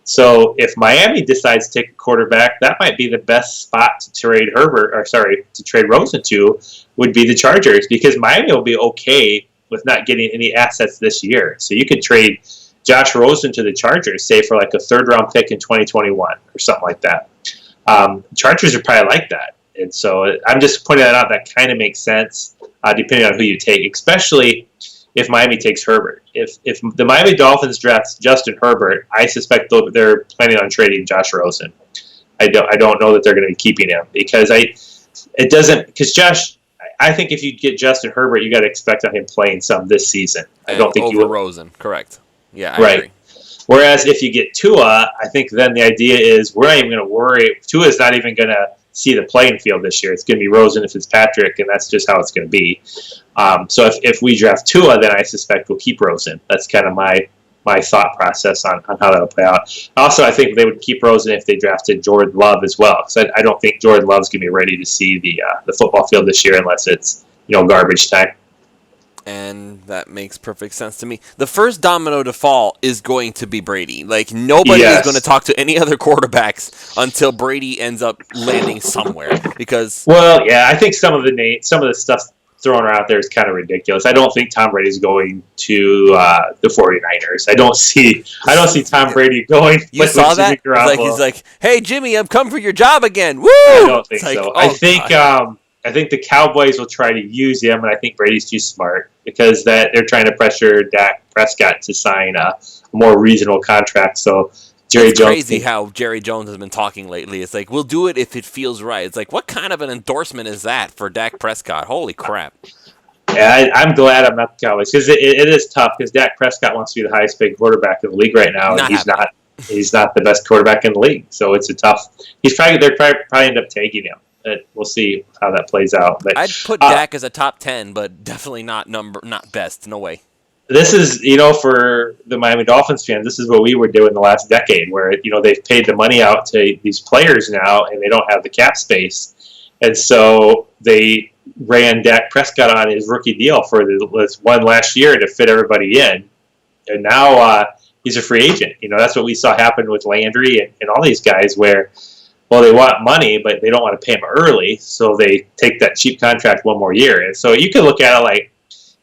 So if Miami decides to take a quarterback, that might be the best spot to trade Rosen to, would be the Chargers, because Miami will be okay with not getting any assets this year. So you could trade Josh Rosen to the Chargers, say for like a 3rd-round pick in 2021 or something like that. Chargers are probably like that. And so I'm just pointing that out. That kind of makes sense, depending on who you take, especially if Miami takes Herbert. If the Miami Dolphins draft Justin Herbert, I suspect they're planning on trading Josh Rosen. I don't know that they're going to be keeping him, because Josh, I think if you get Justin Herbert, you got to expect on him playing some this season. I don't think over Rosen, correct? Yeah, I agree. Whereas if you get Tua, I think then the idea is we're not even going to worry. Tua's not even going to see the playing field this year. It's going to be Rosen and Fitzpatrick, and that's just how it's going to be. So if we draft Tua, then I suspect we'll keep Rosen. That's kind of my thought process on how that'll play out. Also, I think they would keep Rosen if they drafted Jordan Love as well, because I don't think Jordan Love's going to be ready to see the football field this year unless it's garbage time. And that makes perfect sense to me. The first domino to fall is going to be Brady. Nobody is going to talk to any other quarterbacks until Brady ends up landing somewhere. Because I think some of the stuff thrown out there is kind of ridiculous. I don't think Tom Brady's going to the 49ers. I don't see Tom Brady going. You saw that? He's like, hey Jimmy, I've come for your job again. Woo! I don't think so. I think the Cowboys will try to use him, and I think Brady's too smart, because they're trying to pressure Dak Prescott to sign a more reasonable contract. So It's crazy how Jerry Jones has been talking lately. It's like, we'll do it if it feels right. It's like, what kind of an endorsement is that for Dak Prescott? Holy crap. Yeah, I'm glad I'm not the Cowboys, because it is tough, because Dak Prescott wants to be the highest paid quarterback in the league right now, and he's not the best quarterback in the league. So it's a tough. They're probably end up taking him. We'll see how that plays out. But I'd put Dak as a top 10, but definitely not best. No way. This is, for the Miami Dolphins fans, this is what we were doing the last decade, where, they've paid the money out to these players now, and they don't have the cap space. And so they ran Dak Prescott on his rookie deal for this one last year to fit everybody in. And now he's a free agent. That's what we saw happen with Landry and all these guys, where, they want money, but they don't want to pay him early, so they take that cheap contract one more year. And so you can look at it like,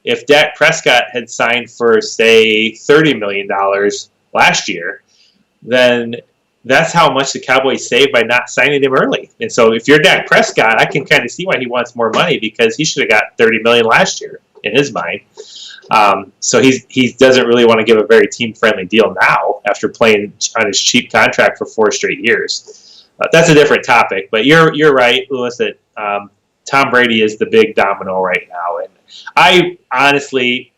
if Dak Prescott had signed for, say, $30 million last year, then that's how much the Cowboys saved by not signing him early. And so if you're Dak Prescott, I can kind of see why he wants more money, because he should have got $30 million last year in his mind. So he doesn't really want to give a very team-friendly deal now after playing on his cheap contract for 4 straight years. That's a different topic, but you're right, Louis, that Tom Brady is the big domino right now. And I honestly,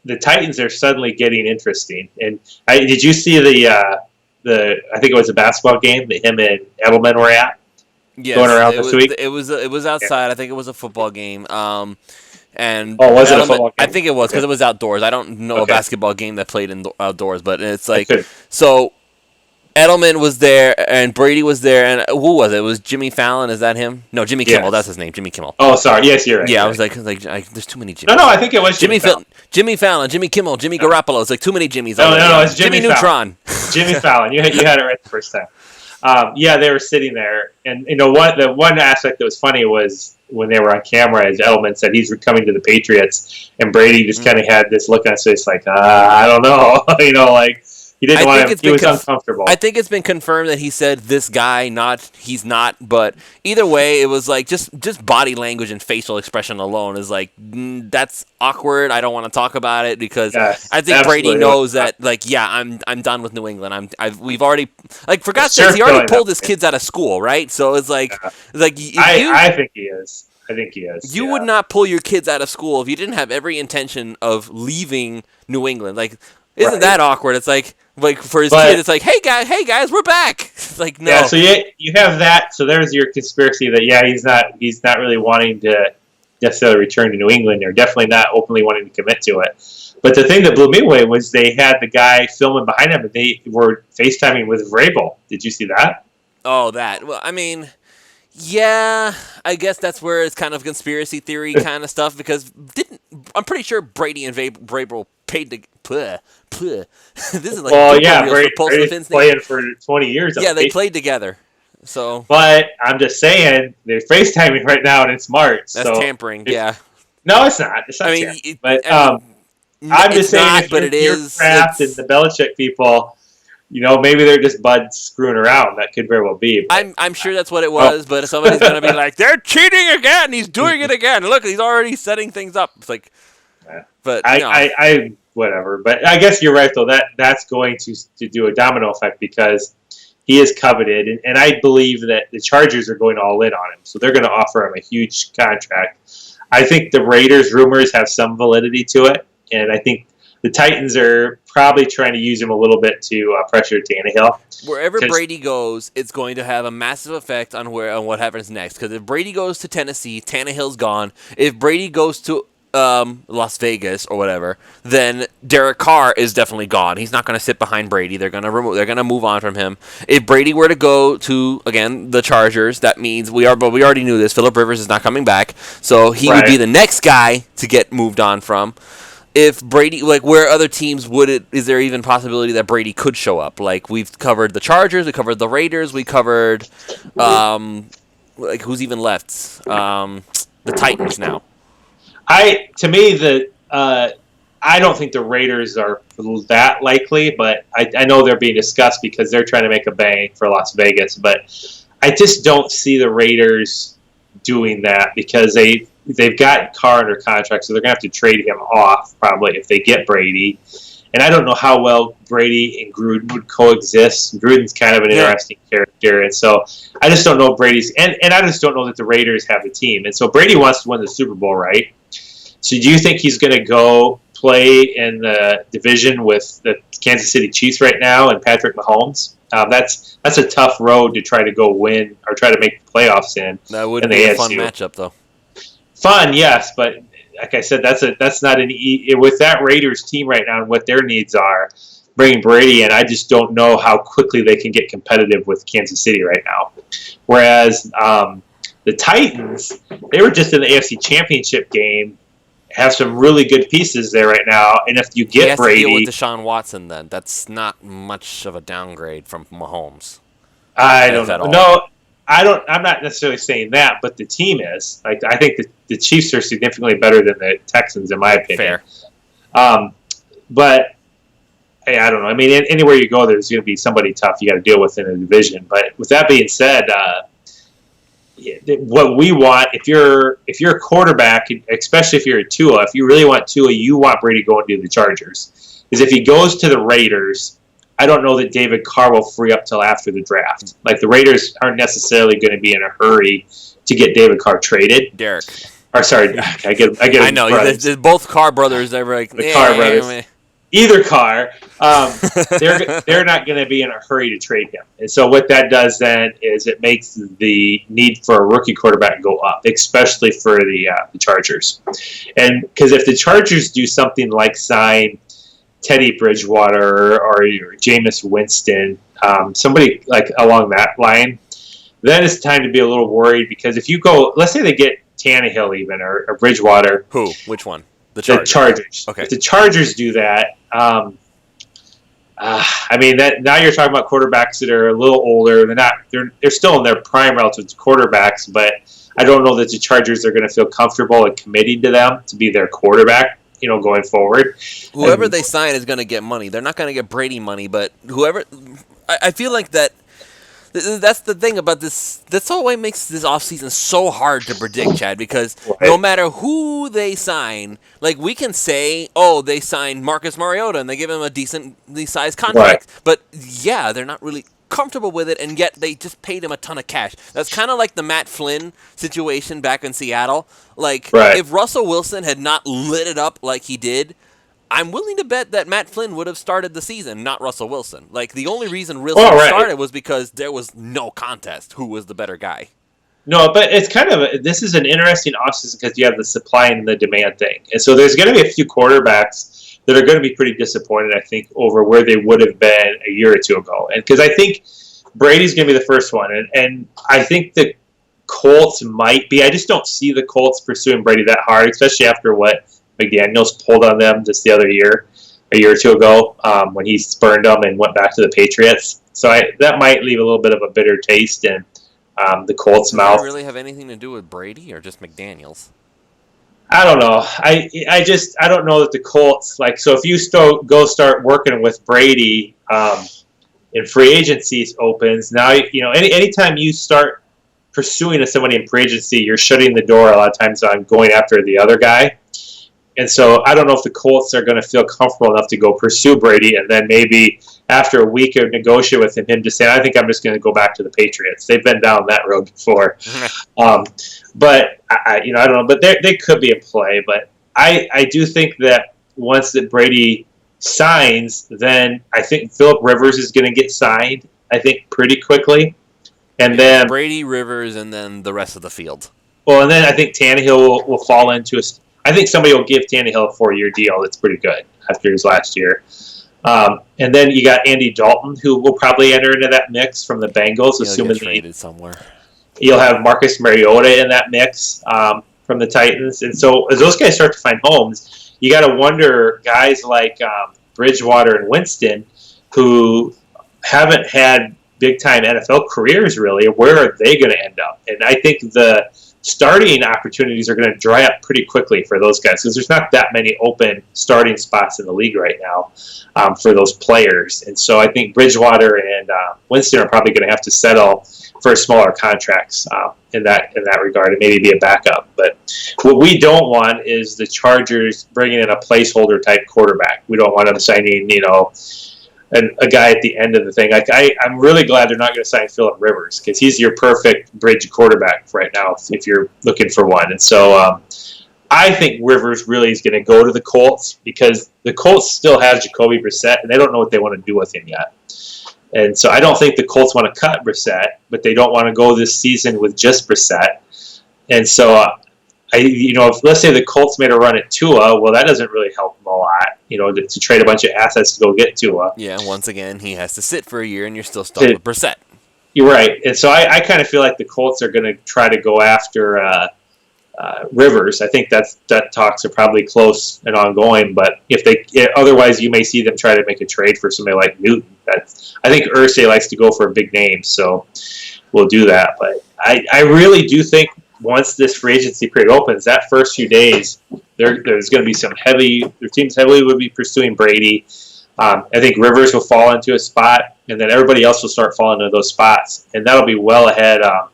the Titans are suddenly getting interesting. And did you see the I think it was a basketball game that him and Edelman were at? Yes, going around this week? It was outside. Yeah. I think it was a football game. And was it a football game? I think it was, because it was outdoors. I don't know a basketball game that played outdoors, but it's like, so Edelman was there and Brady was there, and who was it? It was Jimmy Fallon. Is that him? No, Jimmy Kimmel. That's his name, Jimmy Kimmel. Oh, sorry. Yes, you're right. Yeah, I was like, there's too many Jimmys. No, I think it was Jimmy Fallon. Jimmy Fallon, Jimmy Kimmel, Jimmy Garoppolo. It's like too many Jimmys. No, it's Jimmy Neutron. Jimmy Fallon. You had it right the first time. They were sitting there, and you know what? The one aspect that was funny was when they were on camera, as Edelman said he's coming to the Patriots, and Brady just kind of had this look on his face, like I don't know, like he didn't want him. He was uncomfortable. I think it's been confirmed that he said this guy, he's not. But either way, it was like just body language and facial expression alone is like that's awkward. I don't want to talk about it because I think Brady knows that I'm done with New England. We've already, like, for God's sake, he already pulled his kids out of school, right? So it's like I think he is. I think he is. You would not pull your kids out of school if you didn't have every intention of leaving New England. Like, isn't that awkward? It's like for his kid, it's like, hey guys, we're back. It's like, no. Yeah, so you have that. So there's your conspiracy that he's not really wanting to necessarily return to New England, or definitely not openly wanting to commit to it. But the thing that blew me away was they had the guy filming behind him, and they were FaceTiming with Vrabel. Did you see that? Oh, that. Well, I mean, yeah, I guess that's where it's kind of conspiracy theory kind of stuff, because I'm pretty sure Brady and Vrabel paid to. This is like Brady's playing for 20 years. Yeah, they played together. So, but I'm just saying they're FaceTiming right now, and it's March. That's tampering. Yeah. No, it's not. It's not. I'm just saying, you're Kraft and the Belichick people, maybe they're just buds screwing around. That could very well be. But I'm sure that's what it was, but somebody's going to be like, they're cheating again. He's doing it again. Look, he's already setting things up. It's like, but I whatever. But I guess you're right, though. That's going to do a domino effect, because he is coveted, and I believe that the Chargers are going all in on him, so they're going to offer him a huge contract. I think the Raiders rumors have some validity to it, and I think the Titans are probably trying to use him a little bit to pressure Tannehill. Wherever Brady goes, it's going to have a massive effect on what happens next. Because if Brady goes to Tennessee, Tannehill's gone. If Brady goes to Las Vegas or whatever, then Derek Carr is definitely gone. He's not going to sit behind Brady. They're going to move on from him. If Brady were to go to, again, the Chargers, that means we already knew this. Phillip Rivers is not coming back, so he would be the next guy to get moved on from. If Brady, like, where other teams is there even possibility that Brady could show up? Like, we've covered the Chargers, we covered the Raiders, we covered, who's even left? The Titans now. I don't think the Raiders are that likely, but I know they're being discussed because they're trying to make a bang for Las Vegas. But I just don't see the Raiders doing that, because they've got Carr under contract, so they're going to have to trade him off probably if they get Brady. And I don't know how well Brady and Gruden would coexist. Gruden's kind of an interesting character, and so I just don't know Brady's, and I just don't know that the Raiders have a team. And so Brady wants to win the Super Bowl, right? So do you think he's going to go play in the division with the Kansas City Chiefs right now and Patrick Mahomes? That's a tough road to try to go win or try to make the playoffs in. That would be a fun matchup, though. Fun, yes, but like I said, that's not with that Raiders team right now and what their needs are. Bringing Brady in, I just don't know how quickly they can get competitive with Kansas City right now. Whereas the Titans, they were just in the AFC Championship game, have some really good pieces there right now, and if you get Brady, he has to deal with Deshaun Watson, then that's not much of a downgrade from Mahomes. I don't know. No, I'm not necessarily saying that, but the team is. Like, I think the Chiefs are significantly better than the Texans, in my opinion. Fair. But hey, I don't know. I mean, anywhere you go, there's going to be somebody tough you got to deal with in a division. But with that being said, what we want, if you're a quarterback, especially if you're a Tua, if you really want Tua, you want Brady going to the Chargers. Because if he goes to the Raiders, I don't know that David Carr will free up till after the draft. Like, the Raiders aren't necessarily going to be in a hurry to get David Carr traded. Derek. Or sorry, I get. I know both Carr brothers. They're like the Carr brothers. Either Carr, they're not going to be in a hurry to trade him. And so what that does then is it makes the need for a rookie quarterback go up, especially for the Chargers. And because if the Chargers do something like sign Teddy Bridgewater or Jameis Winston, somebody like along that line, then it's time to be a little worried, because if you go, let's say they get Tannehill even or Bridgewater. Who? Which one? The Chargers. Okay. If the Chargers do that, I mean, that now you're talking about quarterbacks that are a little older. They're still in their prime relative to quarterbacks, but I don't know that the Chargers are going to feel comfortable in committing to them to be their quarterback, going forward. Whoever they sign is going to get money. They're not going to get Brady money, but whoever, I feel like that. That's the thing about this. That's what makes this offseason so hard to predict, Chad, because no matter who they sign, like, we can say, oh, they signed Marcus Mariota and they give him a decently sized contract. Right. But, yeah, they're not really comfortable with it, and yet they just paid him a ton of cash. That's kind of like the Matt Flynn situation back in Seattle. Like, if Russell Wilson had not lit it up like he did, I'm willing to bet that Matt Flynn would have started the season, not Russell Wilson. Like, the only reason Wilson started was because there was no contest who was the better guy. No, but it's kind of this is an interesting offseason because you have the supply and the demand thing. And so there's going to be a few quarterbacks that are going to be pretty disappointed, I think, over where they would have been a year or two ago. And because I think Brady's going to be the first one. And I think the Colts might be. I just don't see the Colts pursuing Brady that hard, especially after what McDaniels pulled on them just the other year, a year or two ago, when he spurned them and went back to the Patriots. So that might leave a little bit of a bitter taste in the Colts' mouth. Does it really have anything to do with Brady or just McDaniels? I don't know. I don't know that the Colts, like, so if you go start working with Brady in free agency opens, now, anytime you start pursuing somebody in free agency, you're shutting the door a lot of times on going after the other guy. And so I don't know if the Colts are going to feel comfortable enough to go pursue Brady, and then maybe after a week of negotiating with him just say, I think I'm just going to go back to the Patriots. They've been down that road before. But I don't know. But they could be a play. But I do think that once that Brady signs, then I think Phillip Rivers is going to get signed, I think, pretty quickly. And then Brady, Rivers, and then the rest of the field. Well, and then I think Tannehill will fall into a... I think somebody will give Tannehill a 4-year deal that's pretty good after his last year. And then you got Andy Dalton, who will probably enter into that mix from the Bengals. He'll assuming get traded somewhere. You'll have Marcus Mariota in that mix from the Titans. And so as those guys start to find homes, you got to wonder, guys like Bridgewater and Winston, who haven't had big-time NFL careers really, where are they going to end up? And I think the starting opportunities are going to dry up pretty quickly for those guys because there's not that many open starting spots in the league right now for those players. And so I think Bridgewater and Winston are probably going to have to settle for smaller contracts in that regard and maybe be a backup. But what we don't want is the Chargers bringing in a placeholder type quarterback. We don't want them signing, a guy at the end of the thing. Like I'm really glad they're not going to sign Phillip Rivers because he's your perfect bridge quarterback right now if you're looking for one. And so I think Rivers really is going to go to the Colts because the Colts still have Jacoby Brissett and they don't know what they want to do with him yet. And so I don't think the Colts want to cut Brissett, but they don't want to go this season with just Brissett. And so if let's say the Colts made a run at Tua, well, that doesn't really help them a lot, to trade a bunch of assets to go get Tua. Yeah, once again, he has to sit for a year, and you're still stuck with Brissett. You're right. And so I kind of feel like the Colts are going to try to go after Rivers. I think that talks are probably close and ongoing, but otherwise you may see them try to make a trade for somebody like Newton. I think Irsay likes to go for a big name, so will do that. But I really do think once this free agency period opens, that first few days, there's going to be their teams heavily will be pursuing Brady. I think Rivers will fall into a spot, and then everybody else will start falling into those spots, and that'll be well ahead of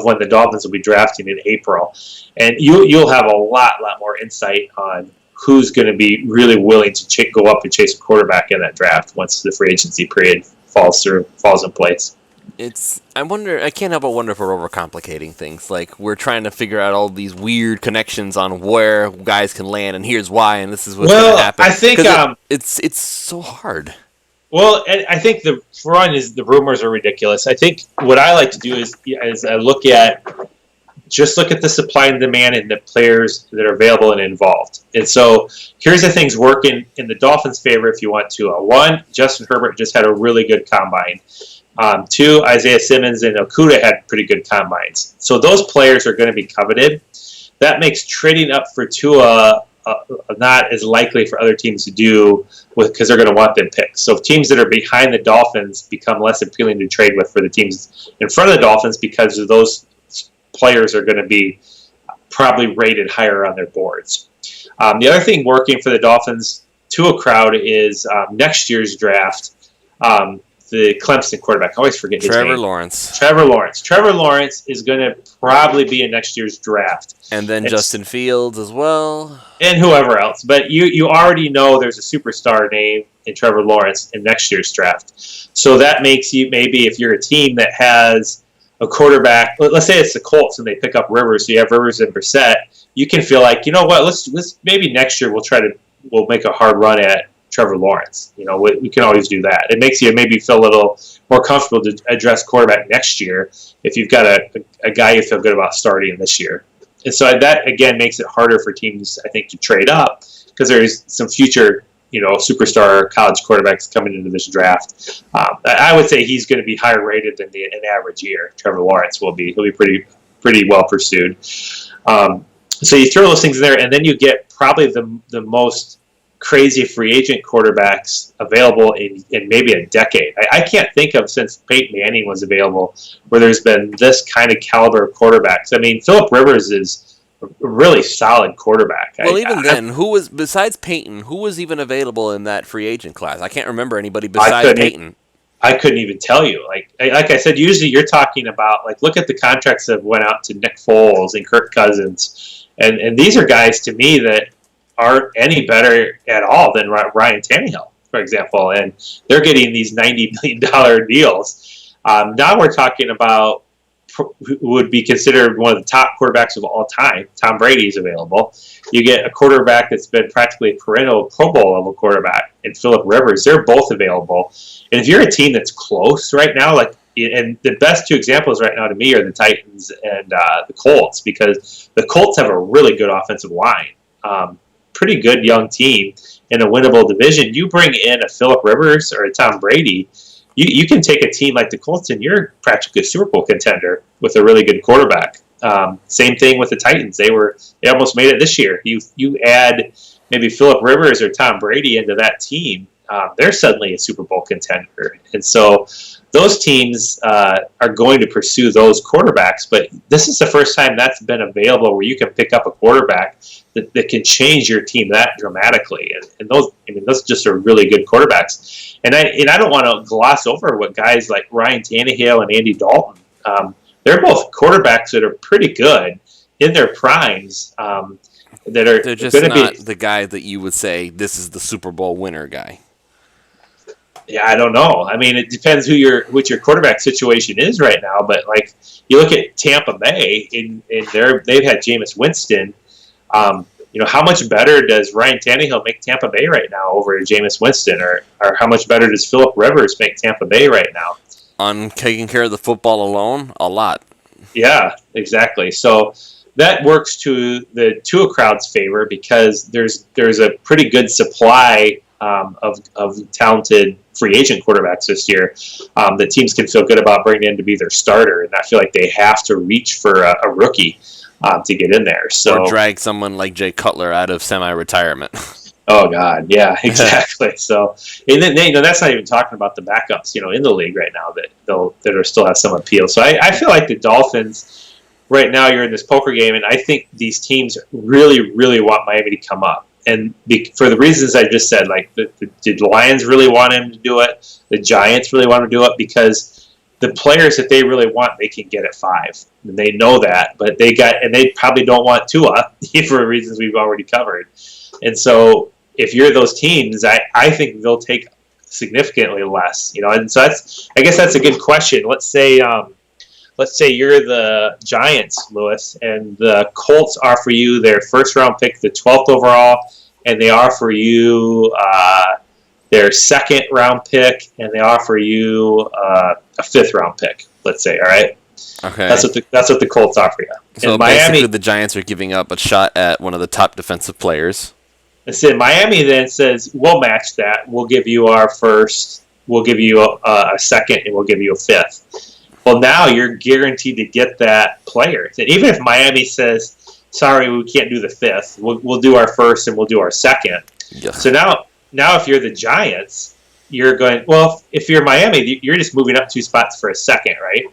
when the Dolphins will be drafting in April. And you'll have a lot more insight on who's going to be really willing to go up and chase a quarterback in that draft once the free agency period falls in place. I can't help but wonder if we're overcomplicating things. Like, we're trying to figure out all these weird connections on where guys can land, and here's why, and this is what's going to happen. I think it's so hard. Well, I think the rumors are ridiculous. I think what I like to do is I look at the supply and demand and the players that are available and involved. And so here's the things working in the Dolphins' favor if you want to. One, Justin Herbert just had a really good combine. Two, Isaiah Simmons and Okudah had pretty good combines. So those players are going to be coveted. That makes trading up for Tua not as likely for other teams to do because they're going to want them picks. So teams that are behind the Dolphins become less appealing to trade with for the teams in front of the Dolphins because of those players are going to be probably rated higher on their boards. The other thing working for the Dolphins to a crowd is next year's draft. The Clemson quarterback. I always forget his name. Trevor Lawrence. Trevor Lawrence is going to probably be in next year's draft. And then Justin Fields as well. And whoever else. But you already know there's a superstar name in Trevor Lawrence in next year's draft. So that makes you, maybe if you're a team that has a quarterback, let's say it's the Colts and they pick up Rivers, so you have Rivers and Brissett, you can feel like, you know what, let's maybe next year we'll make a hard run at Trevor Lawrence. You know, we can always do that. It makes you maybe feel a little more comfortable to address quarterback next year if you've got a guy you feel good about starting this year. And so that, again, makes it harder for teams, I think, to trade up because there's some future, superstar college quarterbacks coming into this draft. I would say he's going to be higher rated than an average year. Trevor Lawrence will be. He'll be pretty well pursued. So you throw those things in there, and then you get probably the most crazy free agent quarterbacks available in maybe a decade. I can't think of since Peyton Manning was available where there's been this kind of caliber of quarterbacks. I mean, Phillip Rivers is a really solid quarterback. Well, then, who was, besides Peyton, who was even available in that free agent class? I can't remember anybody besides Peyton. I couldn't even tell you. Like I said, usually you're talking about, look at the contracts that went out to Nick Foles and Kirk Cousins. And these are guys, to me, that aren't any better at all than Ryan Tannehill, for example, and they're getting these $90 million deals. Now we're talking about who would be considered one of the top quarterbacks of all time. Tom Brady is available. You get a quarterback that's been practically a perennial Pro Bowl level quarterback in Phillip Rivers. They're both available. And if you're a team that's close right now, and the best two examples right now to me are the Titans and the Colts, because the Colts have a really good offensive line. Pretty good young team in a winnable division. You bring in a Phillip Rivers or a Tom Brady, you can take a team like the Colts and you're practically a Super Bowl contender with a really good quarterback. Same thing with the Titans. They almost made it this year. You add maybe Phillip Rivers or Tom Brady into that team, they're suddenly a Super Bowl contender. And so those teams are going to pursue those quarterbacks, but this is the first time that's been available where you can pick up a quarterback that can change your team that dramatically. And those just are really good quarterbacks. And I don't want to gloss over what guys like Ryan Tannehill and Andy Dalton, they're both quarterbacks that are pretty good in their primes. They're just not the guy that you would say this is the Super Bowl winner guy. Yeah, I don't know. I mean, it depends what your quarterback situation is right now. But you look at Tampa Bay, they've had Jameis Winston. How much better does Ryan Tannehill make Tampa Bay right now over Jameis Winston, or how much better does Phillip Rivers make Tampa Bay right now? On taking care of the football alone, a lot. Yeah, exactly. So that works to a crowd's favor because there's a pretty good supply of talented free agent quarterbacks this year that teams can feel good about bringing in to be their starter and not feel like they have to reach for a rookie to get in there. So, or drag someone like Jay Cutler out of semi-retirement. Oh God, yeah, exactly. So, and then that's not even talking about the backups, in the league right now that are still have some appeal. So I feel like the Dolphins right now, you're in this poker game, and I think these teams really, really want Miami to come up, and for the reasons I just said, like the Lions really want him to do it, the Giants really want to do it because the players that they really want, they can get at 5, and they know that, but they probably don't want Tua for reasons we've already covered. And so if you're those teams, I think they'll take significantly less, And so I guess that's a good question. Let's say you're the Giants, Lewis, and the Colts offer you their first round pick, the 12th overall, and they offer you their second round pick, and they offer you a 5th round pick. Let's say, all right. Okay. That's what the Colts offer you. So basically, the Giants are giving up a shot at one of the top defensive players. So Miami then says, we'll match that. We'll give you our first. We'll give you a second, and we'll give you a 5th. Well, now you're guaranteed to get that player. And even if Miami says, sorry, we can't do the 5th, we'll do our first and we'll do our second. Yes. So now if you're the Giants, you're going, well, if you're Miami, you're just moving up 2 spots for a second, right?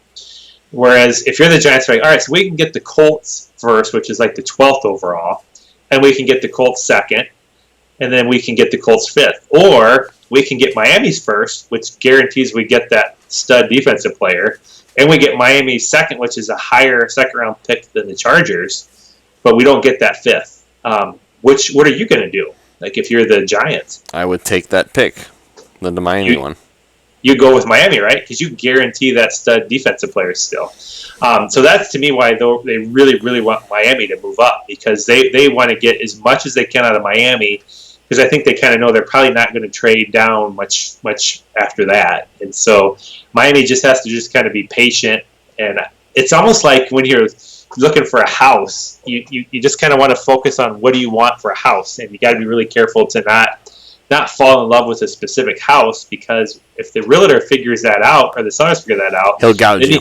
Whereas if you're the Giants, right, all right, so we can get the Colts first, which is like the 12th overall, and we can get the Colts second, and then we can get the Colts 5th. Or we can get Miami's first, which guarantees we get that stud defensive player, and we get Miami's second, which is a higher second-round pick than the Chargers, but we don't get that 5th. What are you going to do? Like, if you're the Giants? I would take that pick, the Miami one. You go with Miami, right? Because you guarantee that stud defensive player still. So that's, to me, why they really, really want Miami to move up, because they want to get as much as they can out of Miami, because I think they kind of know they're probably not going to trade down much after that. And so Miami just has to just kind of be patient. And it's almost like when you're looking for a house, you just kind of want to focus on what do you want for a house. And you got to be really careful to not fall in love with a specific house, because if the realtor figures that out, or the sellers figure that out, he'll gouge you.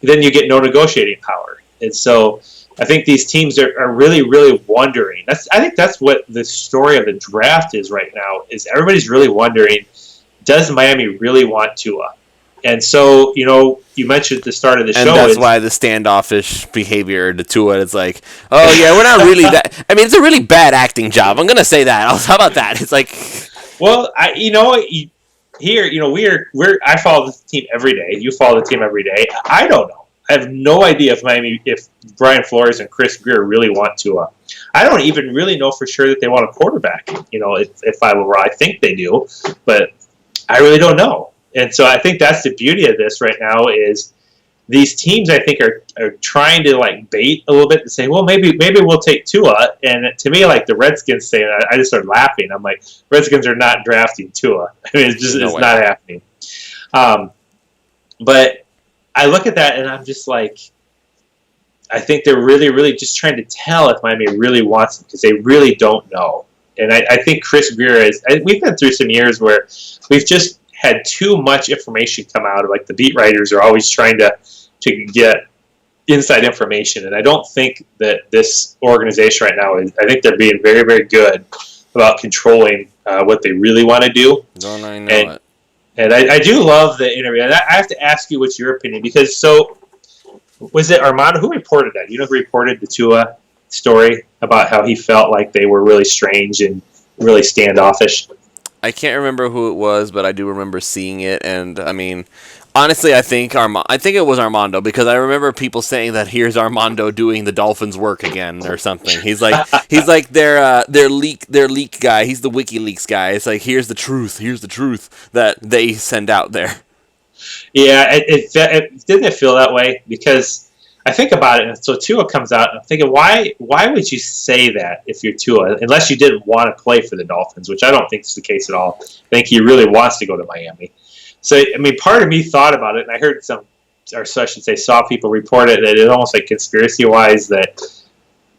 Then you get no negotiating power. And so I think these teams are really, really wondering. I think that's what the story of the draft is right now, is everybody's really wondering, does Miami really want Tua? And so, you mentioned at the start of the show. And that's why the standoffish behavior to Tua is like, oh, yeah, we're not really that. I mean, it's a really bad acting job. I'm going to say that. How about that? It's like. Well, here, I follow the team every day. You follow the team every day. I don't know. I have no idea if Brian Flores and Chris Greer really want Tua. I don't even really know for sure that they want a quarterback. If I were, I think they do, but I really don't know. And so I think that's the beauty of this right now, is these teams, I think, are trying to like bait a little bit and say, well, maybe we'll take Tua. And to me, like the Redskins say, I just started laughing. I'm like, Redskins are not drafting Tua. I mean, it's not happening. But I look at that and I'm just like, I think they're really, really just trying to tell if Miami really wants him, because they really don't know. And I think Chris Greer we've been through some years where we've just had too much information come out. Like the beat writers are always trying to get inside information. And I don't think that this organization right now I think they're being very, very good about controlling what they really want to do. Don't I know it? And I do love the interview. And I have to ask you what's your opinion, because was it Armando who reported that? You know who reported the Tua story about how he felt like they were really strange and really standoffish? I can't remember who it was, but I do remember seeing it. And I mean, honestly, I think it was Armando, because I remember people saying that here's Armando doing the Dolphins work again or something. He's like their leak guy. He's the WikiLeaks guy. It's like, here's the truth that they send out there. Yeah, it didn't it feel that way, because I think about it, and so Tua comes out, and I'm thinking, why would you say that if you're Tua, unless you didn't want to play for the Dolphins, which I don't think is the case at all. I think he really wants to go to Miami. So, I mean, part of me thought about it, and I heard saw people report it, that it's almost like conspiracy-wise, that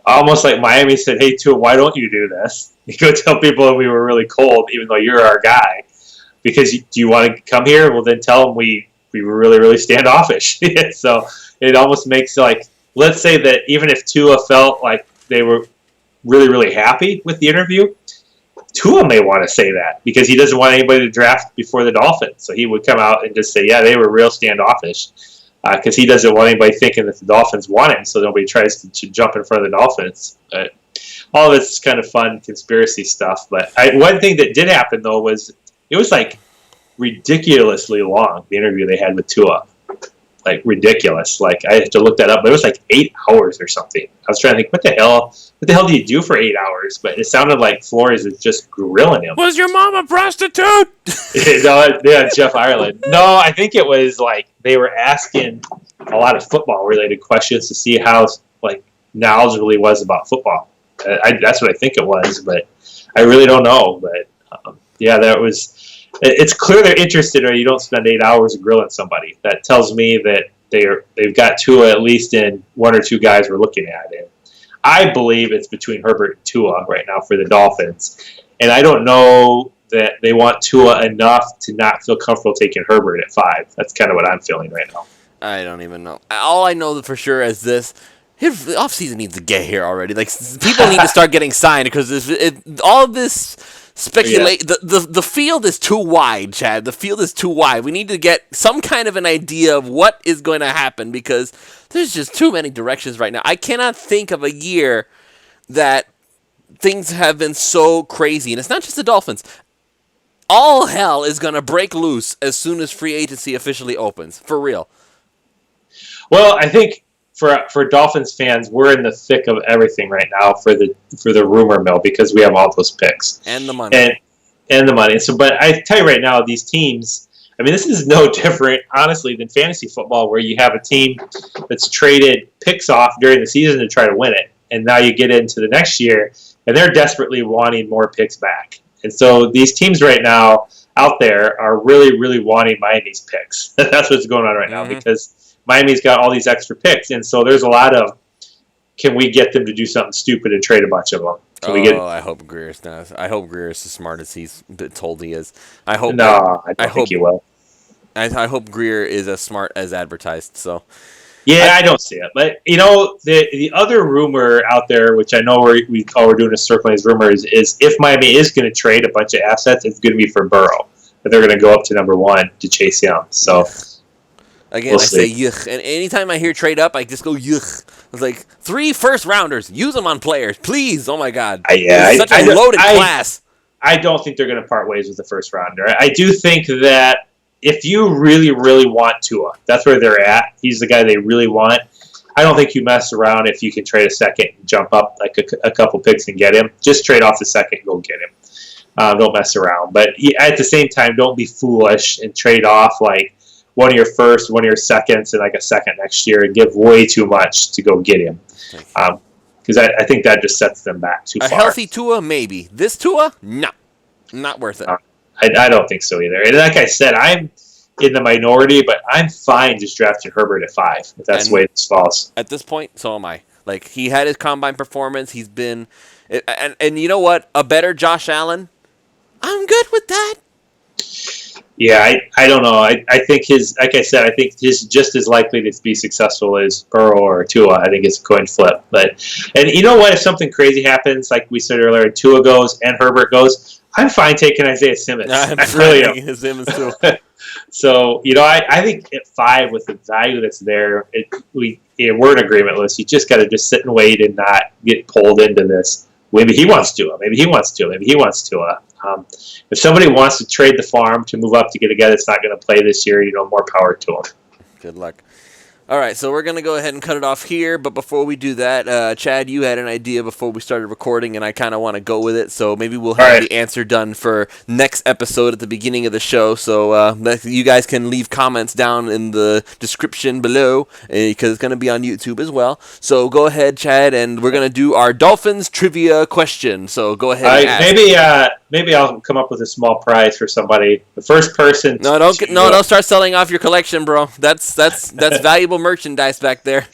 almost like Miami said, hey, Tua, why don't you do this? You go tell people we were really cold, even though you're our guy. Because do you want to come here? Well, then tell them we were really, really standoffish. So it almost makes, like, let's say that even if Tua felt like they were really, really happy with the interview, Tua may want to say that because he doesn't want anybody to draft before the Dolphins. So he would come out and just say, yeah, they were real standoffish because he doesn't want anybody thinking that the Dolphins want him, so nobody tries to jump in front of the Dolphins. But all of it's kind of fun conspiracy stuff. But one thing that did happen, though, was it was like ridiculously long, the interview they had with Tua. Like ridiculous. Like I had to look that up, but it was like 8 hours or something. I was trying to think, what the hell do you do for 8 hours? But it sounded like Flores was just grilling him. Was your mom a prostitute? Yeah, Jeff Ireland. No, I think it was like they were asking a lot of football related questions to see how like knowledgeable he was about football. That's what I think it was, but I really don't know. But yeah, that was. It's clear they're interested, or you don't spend 8 hours grilling somebody. That tells me that they've got Tua at least in one or two guys we're looking at. And I believe it's between Herbert and Tua right now for the Dolphins. And I don't know that they want Tua enough to not feel comfortable taking Herbert at 5. That's kind of what I'm feeling right now. I don't even know. All I know for sure is this. The offseason needs to get here already. Like, people need to start getting signed because all this speculate. Yeah. The field is too wide, Chad. The field is too wide. We need to get some kind of an idea of what is going to happen because there's just too many directions right now. I cannot think of a year that things have been so crazy. And it's not just the Dolphins. All hell is going to break loose as soon as free agency officially opens. For real. Well, I think for Dolphins fans, we're in the thick of everything right now for the rumor mill because we have all those picks and the money and the money. So, but I tell you right now, these teams. I mean, this is no different, honestly, than fantasy football, where you have a team that's traded picks off during the season to try to win it, and now you get into the next year, and they're desperately wanting more picks back. And so these teams right now out there are really, really wanting Miami's picks. That's what's going on right now because Miami's got all these extra picks, and so there's a lot of, can we get them to do something stupid and trade a bunch of them? I hope Greer's not. I hope Greer's as smart as he's been told he is. I hope. No, I don't think he will. I hope Greer is as smart as advertised. So. Yeah, I don't see it. But, you know, the other rumor out there, which I know all we're doing is circling these rumors, is if Miami is going to trade a bunch of assets, it's going to be for Burrow. That they're going to go up to number 1 to chase him. So. Again, I say yuck. And anytime I hear trade up, I just go yuck. It's like 3 first-rounders. Use them on players, please. Oh, my God. It's such a loaded class. I don't think they're going to part ways with the first-rounder. I do think that if you really, really want Tua, that's where they're at. He's the guy they really want. I don't think you mess around if you can trade a second and jump up like a couple picks and get him. Just trade off the second and go get him. Don't mess around. But at the same time, don't be foolish and trade off like one of your first, one of your seconds, and like a second next year and give way too much to go get him. Because I think that just sets them back too far. A healthy Tua, maybe. This Tua, no. Not worth it. I don't think so either. And like I said, I'm in the minority, but I'm fine just drafting Herbert at 5, if that's the way this falls. At this point, so am I. Like, he had his combine performance. He's been... And you know what? A better Josh Allen? I'm good with that. Yeah, I don't know. I think like I said, I think he's just as likely to be successful as Burrow or Tua. I think it's a coin flip. And you know what? If something crazy happens, like we said earlier, Tua goes and Herbert goes, I'm fine taking Isaiah Simmons. I'm really taking Simmons too. So, you know, I think at 5 with the value that's there, we're in agreement, Liz. You just got to just sit and wait and not get pulled into this. Maybe he wants Tua. Maybe he wants Tua. Maybe he wants Tua. If somebody wants to trade the farm to move up to get a guy that's not going to play this year, more power to him. Good luck. All right, so we're going to go ahead and cut it off here. But before we do that, Chad, you had an idea before we started recording, and I kind of want to go with it. So maybe we'll have the answer done for next episode at the beginning of the show. So you guys can leave comments down in the description below because it's going to be on YouTube as well. So go ahead, Chad, and we're going to do our Dolphins trivia question. So go ahead and ask. Maybe I'll come up with a small prize for somebody. The first person. Don't start selling off your collection, bro. That's valuable merchandise back there.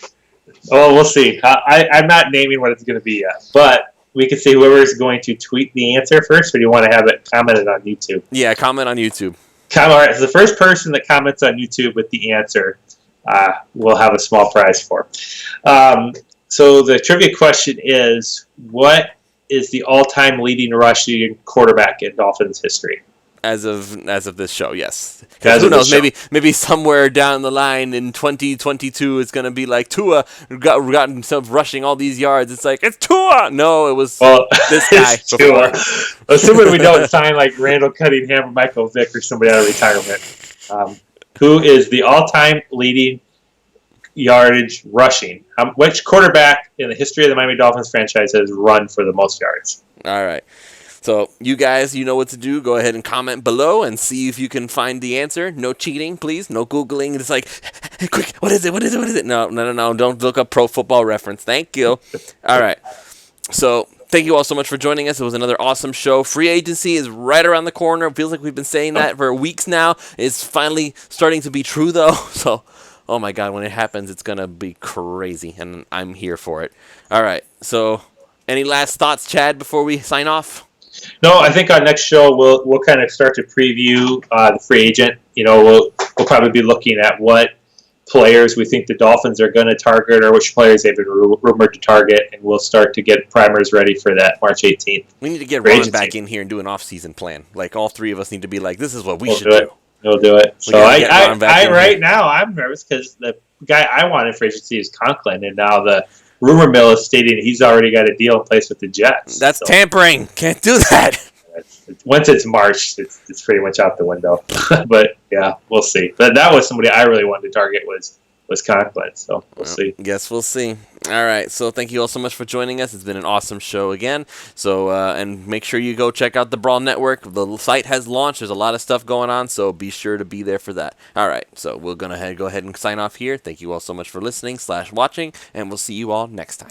Oh, we'll see. I'm not naming what it's going to be yet, but we can see whoever is going to tweet the answer first, or do you want to have it commented on YouTube? Yeah, comment on YouTube. All right, so the first person that comments on YouTube with the answer, we'll have a small prize for. So the trivia question is, what is the all-time leading rushing quarterback in Dolphins history? As of this show, yes. Because who knows? Maybe somewhere down the line in 2022, it's gonna be like Tua got himself rushing all these yards. It's like it's Tua. No, it was this guy before. Assuming we don't sign like Randall Cunningham or Michael Vick or somebody out of retirement. Who is the all-time leading yardage rushing? Which quarterback in the history of the Miami Dolphins franchise has run for the most yards? All right. So you guys, you know what to do. Go ahead and comment below and see if you can find the answer. No cheating, please. No Googling. It's like, hey, quick, what is it? No. Don't look up Pro Football Reference. Thank you. All right. So thank you all so much for joining us. It was another awesome show. Free agency is right around the corner. It feels like we've been saying that for weeks now. It's finally starting to be true, though. So, oh, my God, when it happens, it's going to be crazy, and I'm here for it. All right. So any last thoughts, Chad, before we sign off? No, I think our next show we'll kind of start to preview the free agent. We'll probably be looking at what players we think the Dolphins are going to target or which players they've been rumored to target, and we'll start to get primers ready for that March 18th. We need to get Ron back in here and do an off-season plan. Like all three of us need to be like, this is what we should do. We'll do it. So right now I'm nervous because the guy I wanted for agency is Conklin, and now the rumor mill is stating he's already got a deal in place with the Jets. That's tampering. Can't do that. Once it's March, it's pretty much out the window. But yeah, we'll see. But that was somebody I really wanted to target was Conklin. So we'll see. Guess we'll see. All right. So thank you all so much for joining us. It's been an awesome show again. So and make sure you go check out the Brawl Network. The site has launched. There's a lot of stuff going on. So be sure to be there for that. All right. So we're gonna go ahead and sign off here. Thank you all so much for listening/watching, and we'll see you all next time.